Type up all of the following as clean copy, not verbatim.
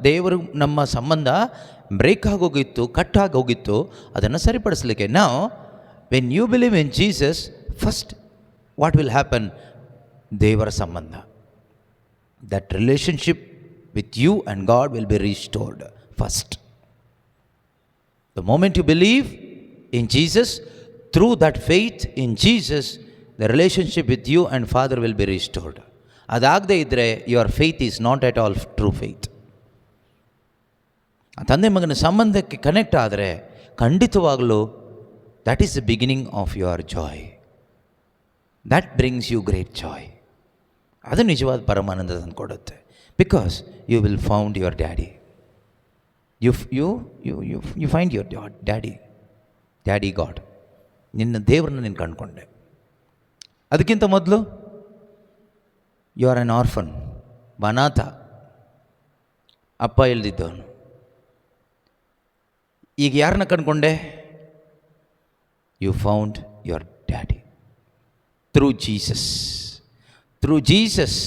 ದೇವರು ನಮ್ಮ ಸಂಬಂಧ ಬ್ರೇಕ್ ಆಗೋಗಿತ್ತು, ಕಟ್ ಆಗೋಗಿತ್ತು, ಅದನ್ನು ಸರಿಪಡಿಸಲಿಕ್ಕೆ. ನಾವು when you believe in Jesus, first what will happen? ದೇವರ ಸಂಬಂಧ, that relationship with you and God will be restored first. The moment you believe in Jesus, through that faith in Jesus, the relationship with you and Father will be restored. ಅದಾಗದೇ ಇದ್ದರೆ your faith is not at all true faith. ಆ ತಂದೆ ಮಗನ ಸಂಬಂಧಕ್ಕೆ connect ಆದರೆ ಖಂಡಿತವಾಗಲೂ that is the beginning of your joy. That brings you great joy. ಅದು ನಿಜವಾದ ಪರಮಾನಂದ ತಂದು ಕೊಡುತ್ತೆ. Because you will found your daddy. You find your daddy god. ನಿನ್ನ ದೇವರನ್ನ ನೀನು ಕಂಡುಕೊಂಡೆ. ಅದಕ್ಕಿಂತ ಮೊದಲು ಯು ಆರ್ ಆನ್ ಆರ್ಫನ್, ಅನಾಥ, ಅಪ್ಪ ಇಲ್ದಿದ್ದವನು. ಈಗ ಯಾರನ್ನ ಕಂಡುಕೊಂಡೆ? You found your daddy through Jesus. Through Jesus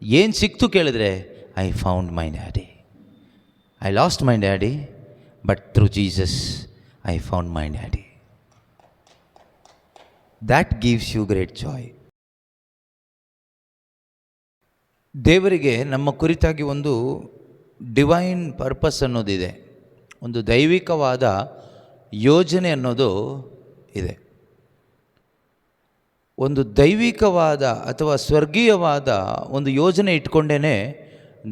ಏನು ಸಿಕ್ತು ಕೇಳಿದ್ರೆ, I found my daddy. I lost my daddy, but through Jesus I found my daddy. That gives you great joy. ದೇವರಿಗೆ ನಮ್ಮ ಕುರಿತಾಗಿ ಒಂದು ಡಿವೈನ್ ಪರ್ಪಸ್ ಅನ್ನೋದಿದೆ, ಒಂದು ದೈವಿಕವಾದ ಯೋಜನೆ ಅನ್ನೋದು ಇದೆ. ಒಂದು ದೈವಿಕವಾದ ಅಥವಾ ಸ್ವರ್ಗೀಯವಾದ ಒಂದು ಯೋಜನೆ ಇಟ್ಕೊಂಡೇ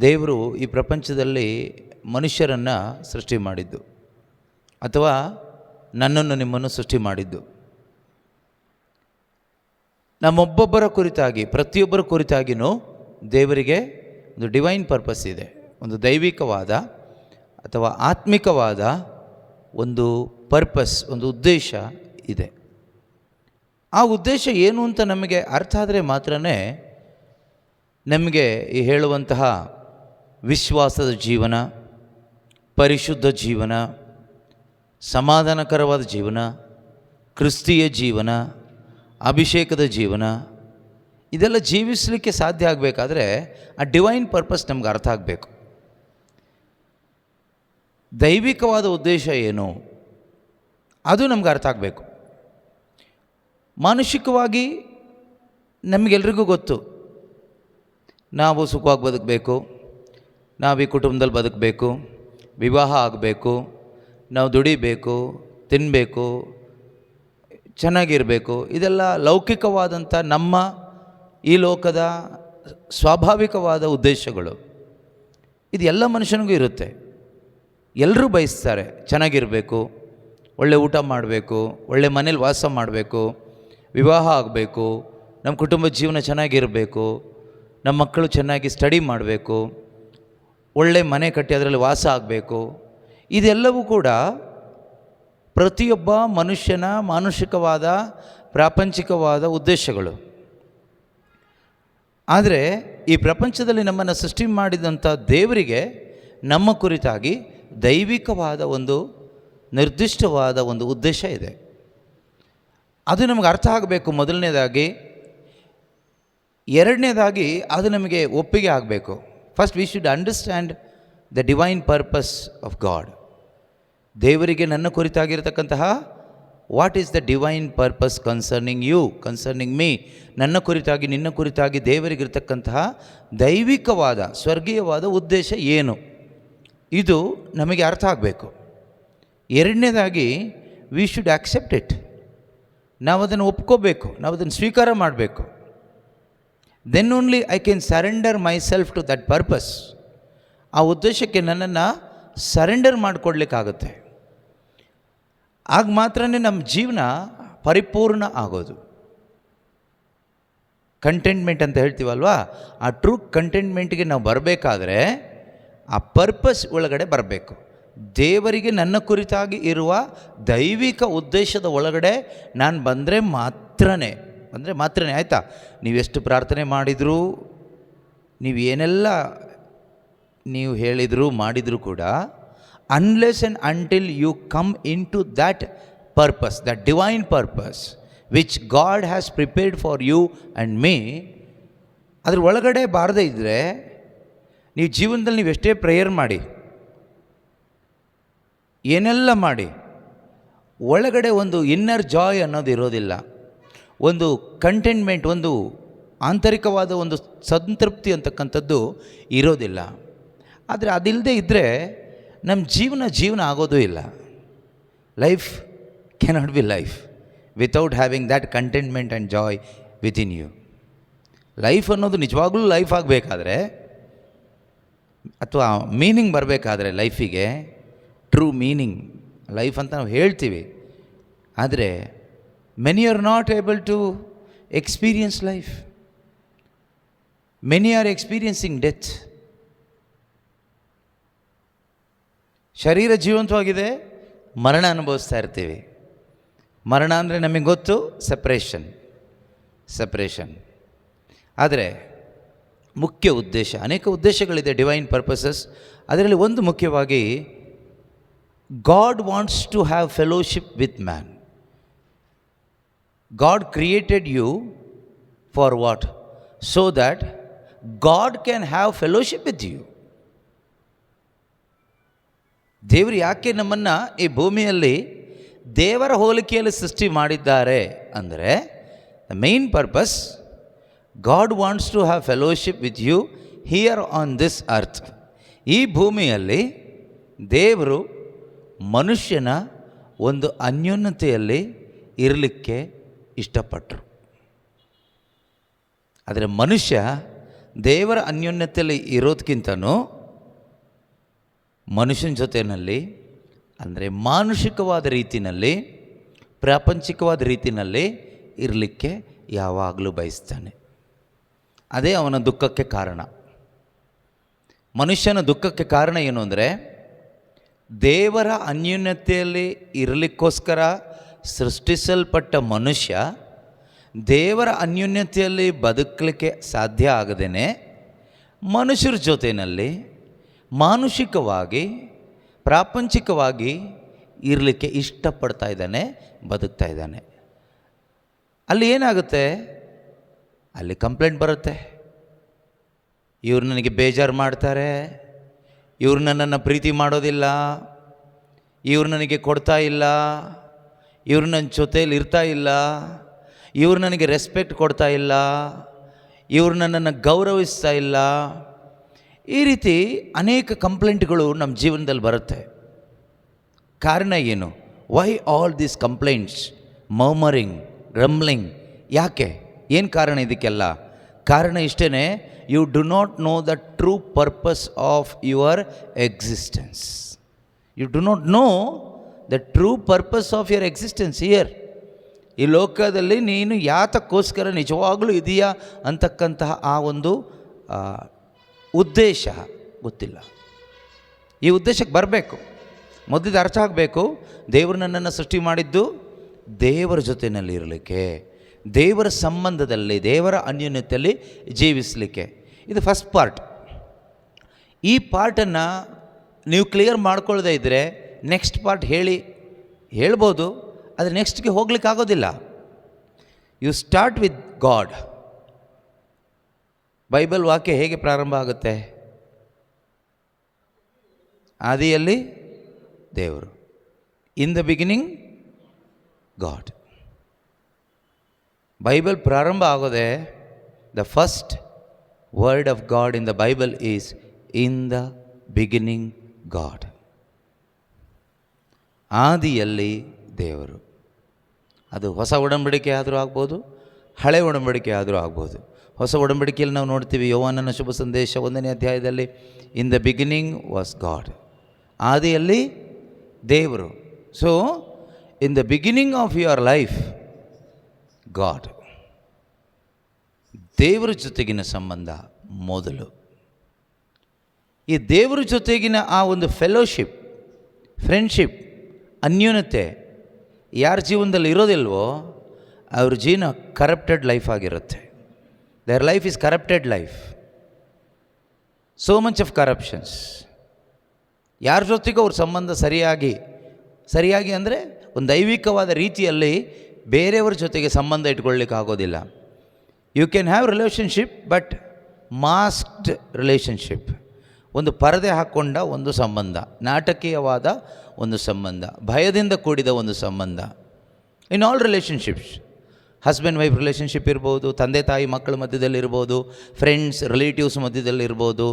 ದೇವರು ಈ ಪ್ರಪಂಚದಲ್ಲಿ ಮನುಷ್ಯರನ್ನು ಸೃಷ್ಟಿ ಮಾಡಿದ್ದು, ಅಥವಾ ನನ್ನನ್ನು ನಿಮ್ಮನ್ನು ಸೃಷ್ಟಿ ಮಾಡಿದ್ದು. ನಮ್ಮೊಬ್ಬೊಬ್ಬರ ಕುರಿತಾಗಿ, ಪ್ರತಿಯೊಬ್ಬರ ಕುರಿತಾಗಿಯೂ ದೇವರಿಗೆ ಒಂದು ಡಿವೈನ್ ಪರ್ಪಸ್ ಇದೆ, ಒಂದು ದೈವಿಕವಾದ ಅಥವಾ ಆತ್ಮಿಕವಾದ ಒಂದು ಪರ್ಪಸ್, ಒಂದು ಉದ್ದೇಶ ಇದೆ. ಆ ಉದ್ದೇಶ ಏನು ಅಂತ ನಮಗೆ ಅರ್ಥ ಆದರೆ ಮಾತ್ರ ನಮಗೆ ಈ ಹೇಳುವಂತಹ ವಿಶ್ವಾಸದ ಜೀವನ, ಪರಿಶುದ್ಧ ಜೀವನ, ಸಮಾಧಾನಕರವಾದ ಜೀವನ, ಕ್ರಿಸ್ತೀಯ ಜೀವನ, ಅಭಿಷೇಕದ ಜೀವನ, ಇದೆಲ್ಲ ಜೀವಿಸಲಿಕ್ಕೆ ಸಾಧ್ಯ ಆಗಬೇಕಾದ್ರೆ ಆ ಡಿವೈನ್ ಪರ್ಪಸ್ ನಮ್ಗೆ ಅರ್ಥ ಆಗಬೇಕು. ದೈವಿಕವಾದ ಉದ್ದೇಶ ಏನು ಅದು ನಮ್ಗೆ ಅರ್ಥ ಆಗಬೇಕು. ಮಾನುಷಿಕವಾಗಿ ನಮಗೆಲ್ರಿಗೂ ಗೊತ್ತು, ನಾವು ಸುಖವಾಗಿ ಬದುಕಬೇಕು, ನಾವು ಈ ಕುಟುಂಬದಲ್ಲಿ ಬದುಕಬೇಕು, ವಿವಾಹ ಆಗಬೇಕು, ನಾವು ದುಡಿಬೇಕು, ತಿನ್ನಬೇಕು, ಚೆನ್ನಾಗಿರಬೇಕು. ಇದೆಲ್ಲ ಲೌಕಿಕವಾದಂಥ ನಮ್ಮ ಈ ಲೋಕದ ಸ್ವಾಭಾವಿಕವಾದ ಉದ್ದೇಶಗಳು. ಇದು ಎಲ್ಲ ಮನುಷ್ಯನಿಗೂ ಇರುತ್ತೆ. ಎಲ್ಲರೂ ಬಯಸ್ತಾರೆ ಚೆನ್ನಾಗಿರಬೇಕು, ಒಳ್ಳೆ ಊಟ ಮಾಡಬೇಕು, ಒಳ್ಳೆ ಮನೇಲಿ ವಾಸ ಮಾಡಬೇಕು, ವಿವಾಹ ಆಗಬೇಕು, ನಮ್ಮ ಕುಟುಂಬದ ಜೀವನ ಚೆನ್ನಾಗಿರಬೇಕು, ನಮ್ಮ ಮಕ್ಕಳು ಚೆನ್ನಾಗಿ ಸ್ಟಡಿ ಮಾಡಬೇಕು, ಒಳ್ಳೆ ಮನೆ ಕಟ್ಟಿ ಅದರಲ್ಲಿ ವಾಸ ಆಗಬೇಕು. ಇದೆಲ್ಲವೂ ಕೂಡ ಪ್ರತಿಯೊಬ್ಬ ಮನುಷ್ಯನ ಮಾನುಷಿಕವಾದ ಪ್ರಾಪಂಚಿಕವಾದ ಉದ್ದೇಶಗಳು. ಆದರೆ ಈ ಪ್ರಪಂಚದಲ್ಲಿ ನಮ್ಮನ್ನು ಸೃಷ್ಟಿ ಮಾಡಿದಂಥ ದೇವರಿಗೆ ನಮ್ಮ ಕುರಿತಾಗಿ ದೈವಿಕವಾದ ಒಂದು ನಿರ್ದಿಷ್ಟವಾದ ಒಂದು ಉದ್ದೇಶ ಇದೆ. ಅದು ನಮಗೆ ಅರ್ಥ ಆಗಬೇಕು ಮೊದಲನೇದಾಗಿ. ಎರಡನೇದಾಗಿ ಅದು ನಮಗೆ ಒಪ್ಪಿಗೆ ಆಗಬೇಕು. First we should understand the divine purpose of God. ದೇವರಿಗೆ ನನ್ನ ಕುರಿತಾಗಿರ್ತಕ್ಕಂತಹ what is the divine purpose concerning you, concerning me, ನನ್ನ ಕುರಿತಾಗಿ ನಿನ್ನ ಕುರಿತಾಗಿ ದೇವರಿಗಿರ್ತಕ್ಕಂತಹ ದೈವಿಕವಾದ ಸ್ವರ್ಗೀಯವಾದ ಉದ್ದೇಶ ಏನು, ಇದು ನಮಗೆ ಅರ್ಥ ಆಗಬೇಕು. ಎರಡನೇದಾಗಿ ವಿ ಶುಡ್ ಆಕ್ಸೆಪ್ಟ್ ಇಟ್. ನಾವು ಅದನ್ನು ಒಪ್ಕೋಬೇಕು, ನಾವು ಅದನ್ನು ಸ್ವೀಕಾರ ಮಾಡಬೇಕು. Then only I can surrender my self to that purpose. ಆ ಉದ್ದೇಶಕ್ಕೆ ನನ್ನನ್ನು ಸರೆಂಡರ್ ಮಾಡಿಕೊಡ್ಲಿಕ್ಕಾಗುತ್ತೆ. ಆಗ ಮಾತ್ರ ನಮ್ಮ ಜೀವನ ಪರಿಪೂರ್ಣ ಆಗೋದು. ಕಂಟೆಂಟ್ಮೆಂಟ್ ಅಂತ ಹೇಳ್ತೀವಲ್ವ, ಆ ಟ್ರೂ ಕಂಟೆಂಟ್ಮೆಂಟ್ಗೆ ನಾವು ಬರಬೇಕಾದ್ರೆ ಆ ಪರ್ಪಸ್ ಒಳಗಡೆ ಬರಬೇಕು. ದೇವರಿಗೆ ನನ್ನ ಕುರಿತಾಗಿ ಇರುವ ದೈವಿಕ ಉದ್ದೇಶದ ಒಳಗಡೆ ನಾನು ಬಂದರೆ ಮಾತ್ರನೇ ಆಯಿತಾ. ನೀವೆಷ್ಟು ಪ್ರಾರ್ಥನೆ ಮಾಡಿದರೂ, ನೀವು ಏನೆಲ್ಲ ನೀವು ಹೇಳಿದರೂ ಮಾಡಿದರೂ ಕೂಡ, unless and until you come into that purpose, that divine purpose which God has prepared for you and me, ಅದ್ರ ಒಳಗಡೆ ಬಾರದೇ ಇದ್ದರೆ ನೀವು ಜೀವನದಲ್ಲಿ ನೀವು ಎಷ್ಟೇ ಪ್ರೇಯರ್ ಮಾಡಿ, ಏನೆಲ್ಲ ಮಾಡಿ, ಒಳಗಡೆ ಒಂದು ಇನ್ನರ್ ಜಾಯ್ ಅನ್ನೋದು ಇರೋದಿಲ್ಲ, ಒಂದು ಕಂಟೆಂಟ್ಮೆಂಟ್, ಒಂದು ಆಂತರಿಕವಾದ ಒಂದು ಸಂತೃಪ್ತಿ ಅಂತಕ್ಕಂಥದ್ದು ಇರೋದಿಲ್ಲ. ಆದರೆ ಅದಿಲ್ಲದೆ ಇದ್ದರೆ ನಮ್ಮ ಜೀವನ ಆಗೋದೂ ಇಲ್ಲ. Life cannot be life without having that contentment and joy within you. Life ಅನ್ನೋದು ನಿಜವಾಗ್ಲೂ ಲೈಫ್ ಆಗಬೇಕಾದ್ರೆ, ಅಥವಾ ಮೀನಿಂಗ್ ಬರಬೇಕಾದ್ರೆ ಲೈಫಿಗೆ, ಟ್ರೂ ಮೀನಿಂಗ್ ಲೈಫ್ ಅಂತ ನಾವು ಹೇಳ್ತೀವಿ, ಆದರೆ many are not able to experience life. Many are experiencing death. ಶರೀರ ಜೀವಂತವಾಗಿದೆ, ಮರಣ ಅನುಭವಿಸ್ತಾ ಇರ್ತೀವಿ. ಮರಣ ಅಂದರೆ ನಮಗೆ ಗೊತ್ತು, ಸಪ್ರೇಷನ್. ಆದರೆ ಮುಖ್ಯ ಉದ್ದೇಶ, ಅನೇಕ ಉದ್ದೇಶಗಳಿದೆ ಡಿವೈನ್ ಪರ್ಪಸಸ್. ಅದರಲ್ಲಿ ಒಂದು ಮುಖ್ಯವಾಗಿ, God wants to have fellowship with man. God created you for what? So that God can have fellowship with you. ದೇವರು ಯಾಕೆ ನಮ್ಮನ್ನು ಈ ಭೂಮಿಯಲ್ಲಿ ದೇವರ ಹೋಲಿಕೆಯಲ್ಲಿ ಸೃಷ್ಟಿ ಮಾಡಿದ್ದಾರೆ ಅಂದರೆ, the main purpose, God wants to have fellowship with you here on this earth. ಈ ಭೂಮಿಯಲ್ಲಿ ದೇವರು ಮನುಷ್ಯನ ಒಂದು ಅನ್ಯೋನ್ಯತೆಯಲ್ಲಿ ಇರಲಿಕ್ಕೆ ಇಷ್ಟಪಟ್ಟರು. ಆದರೆ ಮನುಷ್ಯ ದೇವರ ಅನ್ಯೋನ್ಯತೆಯಲ್ಲಿ ಇರೋದಕ್ಕಿಂತನೂ ಮನುಷ್ಯನ ಜೊತೆಯಲ್ಲಿ, ಅಂದರೆ ಮಾನುಷಿಕವಾದ ರೀತಿಯಲ್ಲಿ, ಪ್ರಾಪಂಚಿಕವಾದ ರೀತಿಯಲ್ಲಿ ಇರಲಿಕ್ಕೆ ಯಾವಾಗಲೂ ಬಯಸ್ತಾನೆ. ಅದೇ ಅವನ ದುಃಖಕ್ಕೆ ಕಾರಣ. ಮನುಷ್ಯನ ದುಃಖಕ್ಕೆ ಕಾರಣ ಏನು ಅಂದರೆ, ದೇವರ ಅನ್ಯೋನ್ಯತೆಯಲ್ಲಿ ಇರಲಿಕ್ಕೋಸ್ಕರ ಸೃಷ್ಟಿಸಲ್ಪಟ್ಟ ಮನುಷ್ಯ ದೇವರ ಅನ್ಯೋನ್ಯತೆಯಲ್ಲಿ ಬದುಕಲಿಕ್ಕೆ ಸಾಧ್ಯ ಆಗದೇನೆ ಮನುಷ್ಯರ ಜೊತೆಯಲ್ಲಿ ಮಾನುಷಿಕವಾಗಿ, ಪ್ರಾಪಂಚಿಕವಾಗಿ ಇರಲಿಕ್ಕೆ ಇಷ್ಟಪಡ್ತಾ ಇದ್ದಾನೆ, ಬದುಕ್ತಾ ಇದ್ದಾನೆ. ಅಲ್ಲಿ ಏನಾಗುತ್ತೆ, ಅಲ್ಲಿ ಕಂಪ್ಲೇಂಟ್ ಬರುತ್ತೆ. ಇವ್ರು ನನಗೆ ಬೇಜಾರು ಮಾಡ್ತಾರೆ, ಇವ್ರು ನನ್ನನ್ನು ಪ್ರೀತಿ ಮಾಡೋದಿಲ್ಲ, ಇವ್ರು ನನಗೆ ಕೊಡ್ತಾ ಇಲ್ಲ, ಇವ್ರು ನನ್ನ ಜೊತೇಲಿ ಇರ್ತಾ ಇಲ್ಲ, ಇವ್ರು ನನಗೆ ರೆಸ್ಪೆಕ್ಟ್ ಕೊಡ್ತಾ ಇಲ್ಲ, ಇವ್ರು ನನ್ನನ್ನು ಗೌರವಿಸ್ತಾ ಇಲ್ಲ. ಈ ರೀತಿ ಅನೇಕ ಕಂಪ್ಲೇಂಟ್ಗಳು ನಮ್ಮ ಜೀವನದಲ್ಲಿ ಬರುತ್ತೆ. ಕಾರಣ ಏನು? Why all these complaints, murmuring, grumbling? ಯಾಕೆ? ಏನು ಕಾರಣ ಇದಕ್ಕೆಲ್ಲ? ಕಾರಣ ಇಷ್ಟೇ, you do not know the true purpose of your existence. You do not know the true purpose of your existence here. ಈ ಲೋಕದಲ್ಲಿ ನೀನು ಯಾತಕ್ಕೋಸ್ಕರ ನಿಜವಾಗಲೂ ಇದೆಯಾ ಅಂತಕ್ಕಂತಹ ಆ ಒಂದು ಉದ್ದೇಶ ಗೊತ್ತಿಲ್ಲ. ಈ ಉದ್ದೇಶಕ್ಕೆ ಬರಬೇಕು, ಮೊದಲಿಗೆ ಅರ್ಥ ಆಗಬೇಕು. ದೇವರು ನನ್ನನ್ನು ಸೃಷ್ಟಿ ಮಾಡಿದ್ದು ದೇವರ ಜೊತೆಯಲ್ಲಿ ಇರಲಿಕ್ಕೆ, ದೇವರ ಸಂಬಂಧದಲ್ಲಿ, ದೇವರ ಅನ್ಯೋನ್ಯತೆಯಲ್ಲಿ ಜೀವಿಸಲಿಕ್ಕೆ. ಇದು ಫಸ್ಟ್ ಪಾರ್ಟ್. ಈ ಪಾರ್ಟನ್ನು ನೀವು ಕ್ಲಿಯರ್ ಮಾಡ್ಕೊಳ್ಳದೇ ಇದ್ದರೆ ನೆಕ್ಸ್ಟ್ ಪಾರ್ಟ್ ಹೇಳ್ಬೋದು, ಆದರೆ ನೆಕ್ಸ್ಟ್ಗೆ ಹೋಗ್ಲಿಕ್ಕೆ ಆಗೋದಿಲ್ಲ. You start with God. Bible ವಾಕ್ಯ ಹೇಗೆ ಪ್ರಾರಂಭ ಆಗುತ್ತೆ? ಆದಿಯಲ್ಲಿ ದೇವರು, in the beginning God. Bible ಪ್ರಾರಂಭ ಆಗೋದೆ, the first word of God in the Bible is in the beginning God. ಆದಿಯಲ್ಲಿ ದೇವರು. ಅದು ಹೊಸ ಒಡಂಬಡಿಕೆ ಆದರೂ ಆಗ್ಬೋದು, ಹಳೆ ಒಡಂಬಡಿಕೆ ಆದರೂ ಆಗ್ಬೋದು. ಹೊಸ ಒಡಂಬಡಿಕೆಯಲ್ಲಿ ನಾವು ನೋಡ್ತೀವಿ, ಯೋಹಾನನ ಶುಭ ಸಂದೇಶ 1ನೇ ಅಧ್ಯಾಯದಲ್ಲಿ, ಇನ್ ದ ಬಿಗಿನಿಂಗ್ ವಾಸ್ ಗಾಡ್. ಆದಿಯಲ್ಲಿ ದೇವರು. So in the beginning of your life god. ದೇವರ ಜೊತೆಗಿನ ಸಂಬಂಧ ಮೊದಲು. ಈ ದೇವರ ಜೊತೆಗಿನ ಆ ಒಂದು ಫೆಲೋಶಿಪ್, ಫ್ರೆಂಡ್ಶಿಪ್, ಅನ್ಯೋನ್ಯತೆ ಯಾರ ಜೀವನದಲ್ಲಿ ಇರೋದಿಲ್ವೋ ಅವ್ರ ಜೀವನ ಕರಪ್ಟೆಡ್ ಲೈಫ್ ಆಗಿರುತ್ತೆ. Their life is corrupted life. So much of corruptions. ಯಾರ ಜೊತೆಗೂ ಅವ್ರ ಸಂಬಂಧ ಸರಿಯಾಗಿ ಅಂದರೆ ಒಂದು ದೈವಿಕವಾದ ರೀತಿಯಲ್ಲಿ ಬೇರೆಯವ್ರ ಜೊತೆಗೆ ಸಂಬಂಧ ಇಟ್ಕೊಳ್ಳಿಕ್ಕೆ ಆಗೋದಿಲ್ಲ. You can have relationship, but masked relationship. ಒಂದು ಪರದೆ ಹಾಕ್ಕೊಂಡ ಒಂದು ಸಂಬಂಧ, ನಾಟಕೀಯವಾದ ಒಂದು ಸಂಬಂಧ, ಭಯದಿಂದ ಕೂಡಿದ ಒಂದು ಸಂಬಂಧ. In all relationships, husband wife relationship ಇರ್ಬೋದು, ತಂದೆ ತಾಯಿ ಮಕ್ಕಳ ಮಧ್ಯದಲ್ಲಿರ್ಬೋದು, ಫ್ರೆಂಡ್ಸ್ ರಿಲೇಟಿವ್ಸ್ ಮಧ್ಯದಲ್ಲಿರ್ಬೋದು,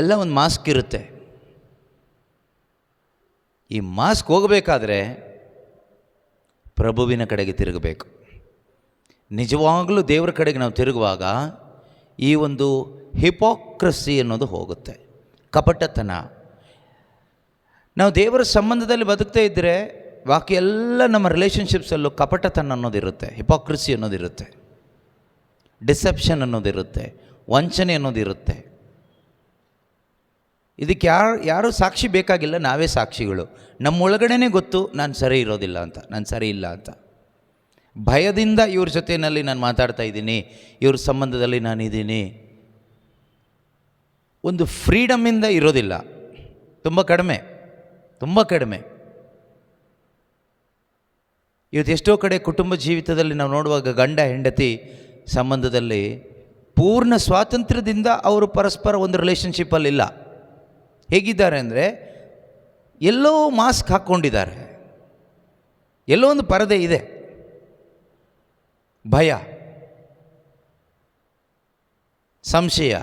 ಎಲ್ಲ ಒಂದು ಮಾಸ್ಕ್ ಇರುತ್ತೆ. ಈ ಮಾಸ್ಕ್ ಹೋಗಬೇಕಾದ್ರೆ ಪ್ರಭುವಿನ ಕಡೆಗೆ ತಿರುಗಬೇಕು. ನಿಜವಾಗಲೂ ದೇವರ ಕಡೆಗೆ ನಾವು ತಿರುಗುವಾಗ ಈ ಒಂದು ಹಿಪೋಕ್ರಸಿ ಅನ್ನೋದು ಹೋಗುತ್ತೆ, ಕಪಟತನ. ನಾವು ದೇವರ ಸಂಬಂಧದಲ್ಲಿ ಬದುಕ್ತಾ ಇದ್ದರೆ ಬಾಕಿ ಎಲ್ಲ ನಮ್ಮ ರಿಲೇಷನ್ಶಿಪ್ಸಲ್ಲೂ ಕಪಟತನ ಅನ್ನೋದಿರುತ್ತೆ, ಹಿಪೋಕ್ರಸಿ ಅನ್ನೋದಿರುತ್ತೆ, ಡಿಸೆಪ್ಷನ್ ಅನ್ನೋದಿರುತ್ತೆ, ವಂಚನೆ ಅನ್ನೋದಿರುತ್ತೆ. ಇದಕ್ಕೆ ಯಾರೂ ಸಾಕ್ಷಿ ಬೇಕಾಗಿಲ್ಲ, ನಾವೇ ಸಾಕ್ಷಿಗಳು. ನಮ್ಮೊಳಗಡೆನೇ ಗೊತ್ತು ನಾನು ಸರಿ ಇರೋದಿಲ್ಲ ಅಂತ, ನಾನು ಸರಿ ಇಲ್ಲ ಅಂತ. ಭಯದಿಂದ ಇವ್ರ ಜೊತೆಯಲ್ಲಿ ನಾನು ಮಾತಾಡ್ತಾ ಇದ್ದೀನಿ, ಇವ್ರ ಸಂಬಂಧದಲ್ಲಿ ನಾನಿದ್ದೀನಿ. ಒಂದು ಫ್ರೀಡಮ್ಮಿಂದ ಇರೋದಿಲ್ಲ, ತುಂಬ ಕಡಿಮೆ. ಇವತ್ತು ಎಷ್ಟೋ ಕಡೆ ಕುಟುಂಬ ಜೀವಿತದಲ್ಲಿ ನಾವು ನೋಡುವಾಗ ಗಂಡ ಹೆಂಡತಿ ಸಂಬಂಧದಲ್ಲಿ ಪೂರ್ಣ ಸ್ವಾತಂತ್ರ್ಯದಿಂದ ಅವರು ಪರಸ್ಪರ ಒಂದು ರಿಲೇಷನ್ಶಿಪ್ಪಲ್ಲಿಲ್ಲ. ಹೇಗಿದ್ದಾರೆ ಅಂದರೆ ಎಲ್ಲೋ ಮಾಸ್ಕ್ ಹಾಕ್ಕೊಂಡಿದ್ದಾರೆ, ಎಲ್ಲೋ ಒಂದು ಪರದೆ ಇದೆ, ಭಯ, ಸಂಶಯ,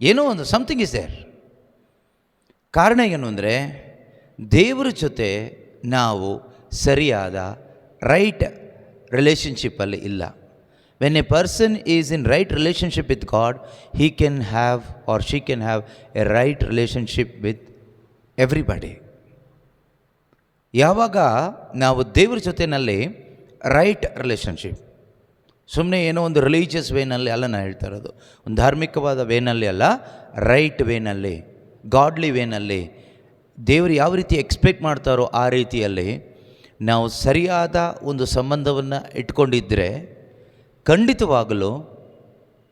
ಏನೋ ಒಂದು ಸಮಥಿಂಗ್ ಇಸ್ ದೇರ್. ಕಾರಣ ಏನು ಅಂದರೆ ದೇವರ ಜೊತೆ ನಾವು ಸರಿಯಾದ ರೈಟ್ ರಿಲೇಷನ್ಶಿಪ್ಪಲ್ಲಿ ಇಲ್ಲ. When A person is in right relationship with god, he can have or she can have a right relationship with everybody. ಯಾವಾಗ ನಾವು ದೇವರ ಜೊತೆಯಲ್ಲಿ ರೈಟ್ ರಿಲೇಷನ್ಶಿಪ್, ಸುಮ್ಮನೆ ಏನೋ ಒಂದು ರಿಲೀಜಿಯಸ್ ವೇನಲ್ಲಿ ಅಲ್ಲ ನಾನು ಹೇಳ್ತಾ ಇರೋದು, ಒಂದು ಧಾರ್ಮಿಕವಾದ ವೇನಲ್ಲಿ ಅಲ್ಲ, ರೈಟ್ ವೇನಲ್ಲಿ, ಗಾಡ್ಲಿ ವೇನಲ್ಲಿ, ದೇವರು ಯಾವ ರೀತಿ ಎಕ್ಸ್ಪೆಕ್ಟ್ ಮಾಡ್ತಾರೋ ಆ ರೀತಿಯಲ್ಲಿ ನಾವು ಸರಿಯಾದ ಒಂದು ಸಂಬಂಧವನ್ನು ಇಟ್ಕೊಂಡಿದ್ದರೆ ಖಂಡಿತವಾಗಲೂ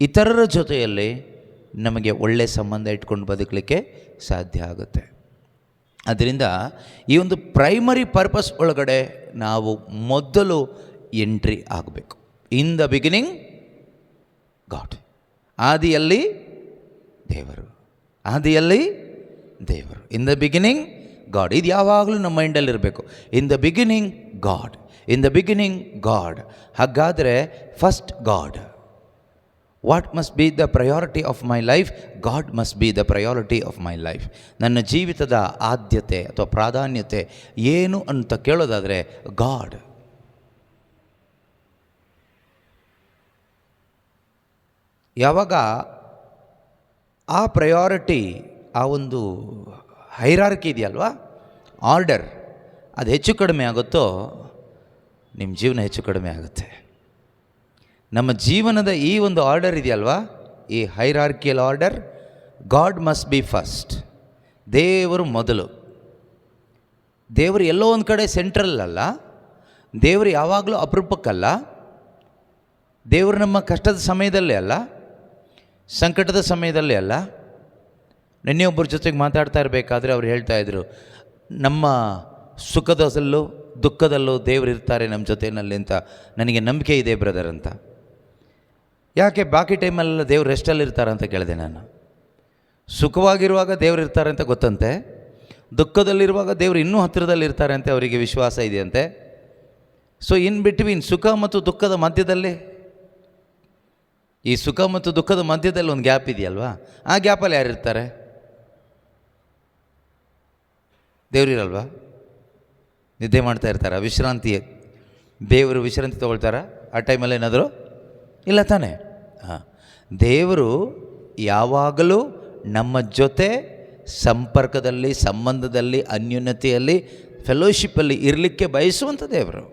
ಇತರರ ಜೊತೆಯಲ್ಲಿ ನಮಗೆ ಒಳ್ಳೆಯ ಸಂಬಂಧ ಇಟ್ಕೊಂಡು ಬದುಕಲಿಕ್ಕೆ ಸಾಧ್ಯ ಆಗುತ್ತೆ. ಅದರಿಂದ ಈ ಒಂದು ಪ್ರೈಮರಿ ಪರ್ಪಸ್ ಒಳಗಡೆ ನಾವು ಮೊದಲು ಎಂಟ್ರಿ ಆಗಬೇಕು. ಇನ್ ದ ಬಿಗಿನಿಂಗ್ ಗಾಡ್, ಆದಿಯಲ್ಲಿ ದೇವರು, ಆದಿಯಲ್ಲಿ ದೇವರು, ಇನ್ ದ ಬಿಗಿನಿಂಗ್ ಗಾಡ್. ಇದು ಯಾವಾಗಲೂ ನಮ್ಮ ಮೈಂಡಲ್ಲಿರಬೇಕು. In the beginning God, in the beginning God. ಹಾಗಾದರೆ first God. What must be the priority of my life? God must be the priority of my life. ನನ್ನ ಜೀವಿತದ ಆದ್ಯತೆ ಅಥವಾ ಪ್ರಾಧಾನ್ಯತೆ ಏನು ಅಂತ ಕೇಳೋದಾದರೆ ಗಾಡ್. ಯಾವಾಗ ಆ ಪ್ರಯಾರಿಟಿ, ಆ ಒಂದು ಹೈರಾರ್ಕಿ ಇದೆಯಲ್ವಾ, ಆರ್ಡರ್, ಅದು ಹೆಚ್ಚು ಕಡಿಮೆ ಆಗುತ್ತೋ ನಿಮ್ಮ ಜೀವನ ಹೆಚ್ಚು ಕಡಿಮೆ ಆಗುತ್ತೆ. ನಮ್ಮ ಜೀವನದ ಈ ಒಂದು ಆರ್ಡರ್ ಇದೆಯಲ್ವಾ, ಈ hierarchical order, God must be first. ದೇವರು ಮೊದಲು. ದೇವರು ಎಲ್ಲೋ ಒಂದು ಕಡೆ ಸೆಂಟ್ರಲ್ ಅಲ್ಲ, ದೇವರು ಯಾವಾಗಲೂ ಅಪರೂಪಕ್ಕಲ್ಲ, ದೇವರು ನಮ್ಮ ಕಷ್ಟದ ಸಮಯದಲ್ಲಿ ಅಲ್ಲ, ಸಂಕಟದ ಸಮಯದಲ್ಲಿ ಅಲ್ಲ. ನಿನ್ನೆ ಒಬ್ಬರ ಜೊತೆಗೆ ಮಾತಾಡ್ತಾ ಇರಬೇಕಾದ್ರೆ ಅವ್ರು ಹೇಳ್ತಾಯಿದ್ರು, ನಮ್ಮ ಸುಖದಲ್ಲೂ ದುಃಖದಲ್ಲೂ ದೇವರು ಇರ್ತಾರೆ ನಮ್ಮ ಜೊತೆಯಲ್ಲಿ ಅಂತ ನನಗೆ ನಂಬಿಕೆ ಇದೆ ಬ್ರದರ್ ಅಂತ. ಯಾಕೆ ಬಾಕಿ ಟೈಮಲ್ಲೆಲ್ಲ ದೇವ್ರು ರೆಸ್ಟಲ್ಲಿ ಇರ್ತಾರೆ ಅಂತ ಕೇಳಿದೆ ನಾನು. ಸುಖವಾಗಿರುವಾಗ ದೇವ್ರು ಇರ್ತಾರೆ ಅಂತ ಗೊತ್ತಂತೆ, ದುಃಖದಲ್ಲಿರುವಾಗ ದೇವರು ಇನ್ನೂ ಹತ್ತಿರದಲ್ಲಿ ಇರ್ತಾರೆ ಅಂತ ಅವರಿಗೆ ವಿಶ್ವಾಸ ಇದೆಯಂತೆ. ಸೊ ಇನ್ ಬಿಟ್ವೀನ್, ಸುಖ ಮತ್ತು ದುಃಖದ ಮಧ್ಯದಲ್ಲಿ, ಈ ಸುಖ ಮತ್ತು ದುಃಖದ ಮಧ್ಯದಲ್ಲಿ ಒಂದು ಗ್ಯಾಪ್ ಇದೆಯಲ್ವಾ, ಆ ಗ್ಯಾಪಲ್ಲಿ ಯಾರಿರ್ತಾರೆ? ದೇವರಿರಲ್ವಾ? ನಿದ್ದೆ ಮಾಡ್ತಾ ಇರ್ತಾರ? ವಿಶ್ರಾಂತಿ, ದೇವರು ವಿಶ್ರಾಂತಿ ತೊಗೊಳ್ತಾರ ಆ ಟೈಮಲ್ಲಿ ಏನಾದರೂ? ಇಲ್ಲ ತಾನೇ. ಹಾಂ, ದೇವರು ಯಾವಾಗಲೂ ನಮ್ಮ ಜೊತೆ ಸಂಪರ್ಕದಲ್ಲಿ, ಸಂಬಂಧದಲ್ಲಿ, ಅನ್ಯೋನ್ಯತೆಯಲ್ಲಿ, ಫೆಲೋಶಿಪ್ಪಲ್ಲಿ ಇರಲಿಕ್ಕೆ ಬಯಸುವಂಥ ದೇವರು.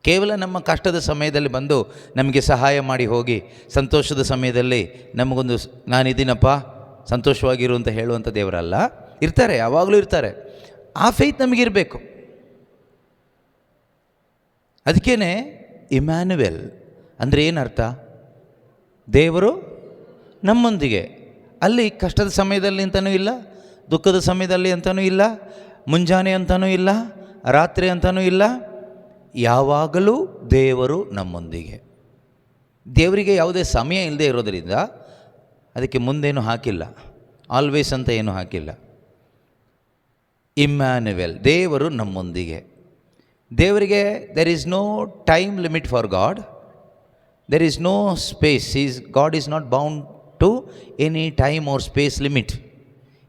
ಕೇವಲ ನಮ್ಮ ಕಷ್ಟದ ಸಮಯದಲ್ಲಿ ಬಂದು ನಮಗೆ ಸಹಾಯ ಮಾಡಿ ಹೋಗಿ, ಸಂತೋಷದ ಸಮಯದಲ್ಲಿ ನಮಗೊಂದು ನಾನಿದ್ದೀನಪ್ಪ ಸಂತೋಷವಾಗಿರು ಅಂತ ಹೇಳುವಂಥ ದೇವರಲ್ಲ. ಇರ್ತಾರೆ, ಯಾವಾಗಲೂ ಇರ್ತಾರೆ. ಆ ಫೇತ್ ನಮಗಿರಬೇಕು. ಅದಕ್ಕೇ ಇಮ್ಯಾನ್ಯುವೆಲ್ ಅಂದರೆ ಏನರ್ಥ? ದೇವರು ನಮ್ಮೊಂದಿಗೆ. ಅಲ್ಲಿ ಕಷ್ಟದ ಸಮಯದಲ್ಲಿ ಅಂತಲೂ ಇಲ್ಲ, ದುಃಖದ ಸಮಯದಲ್ಲಿ ಅಂತಲೂ ಇಲ್ಲ, ಮುಂಜಾನೆ ಅಂತಲೂ ಇಲ್ಲ, ರಾತ್ರಿ ಅಂತಲೂ ಇಲ್ಲ, ಯಾವಾಗಲೂ ದೇವರು ನಮ್ಮೊಂದಿಗೆ. ದೇವರಿಗೆ ಯಾವುದೇ ಸಮಯ ಇಲ್ಲದೆ ಇರೋದರಿಂದ ಅದಕ್ಕೆ ಮುಂದೇನು ಹಾಕಿಲ್ಲ, ಆಲ್ವೇಸ್ ಅಂತ ಏನೂ ಹಾಕಿಲ್ಲ. ಇಮ್ಯಾನ್ಯುವೆಲ್, ದೇವರು ನಮ್ಮೊಂದಿಗೆ. ದೇವರಿಗೆ there is no time limit for God, there is no space. God is not bound to any time or space limit.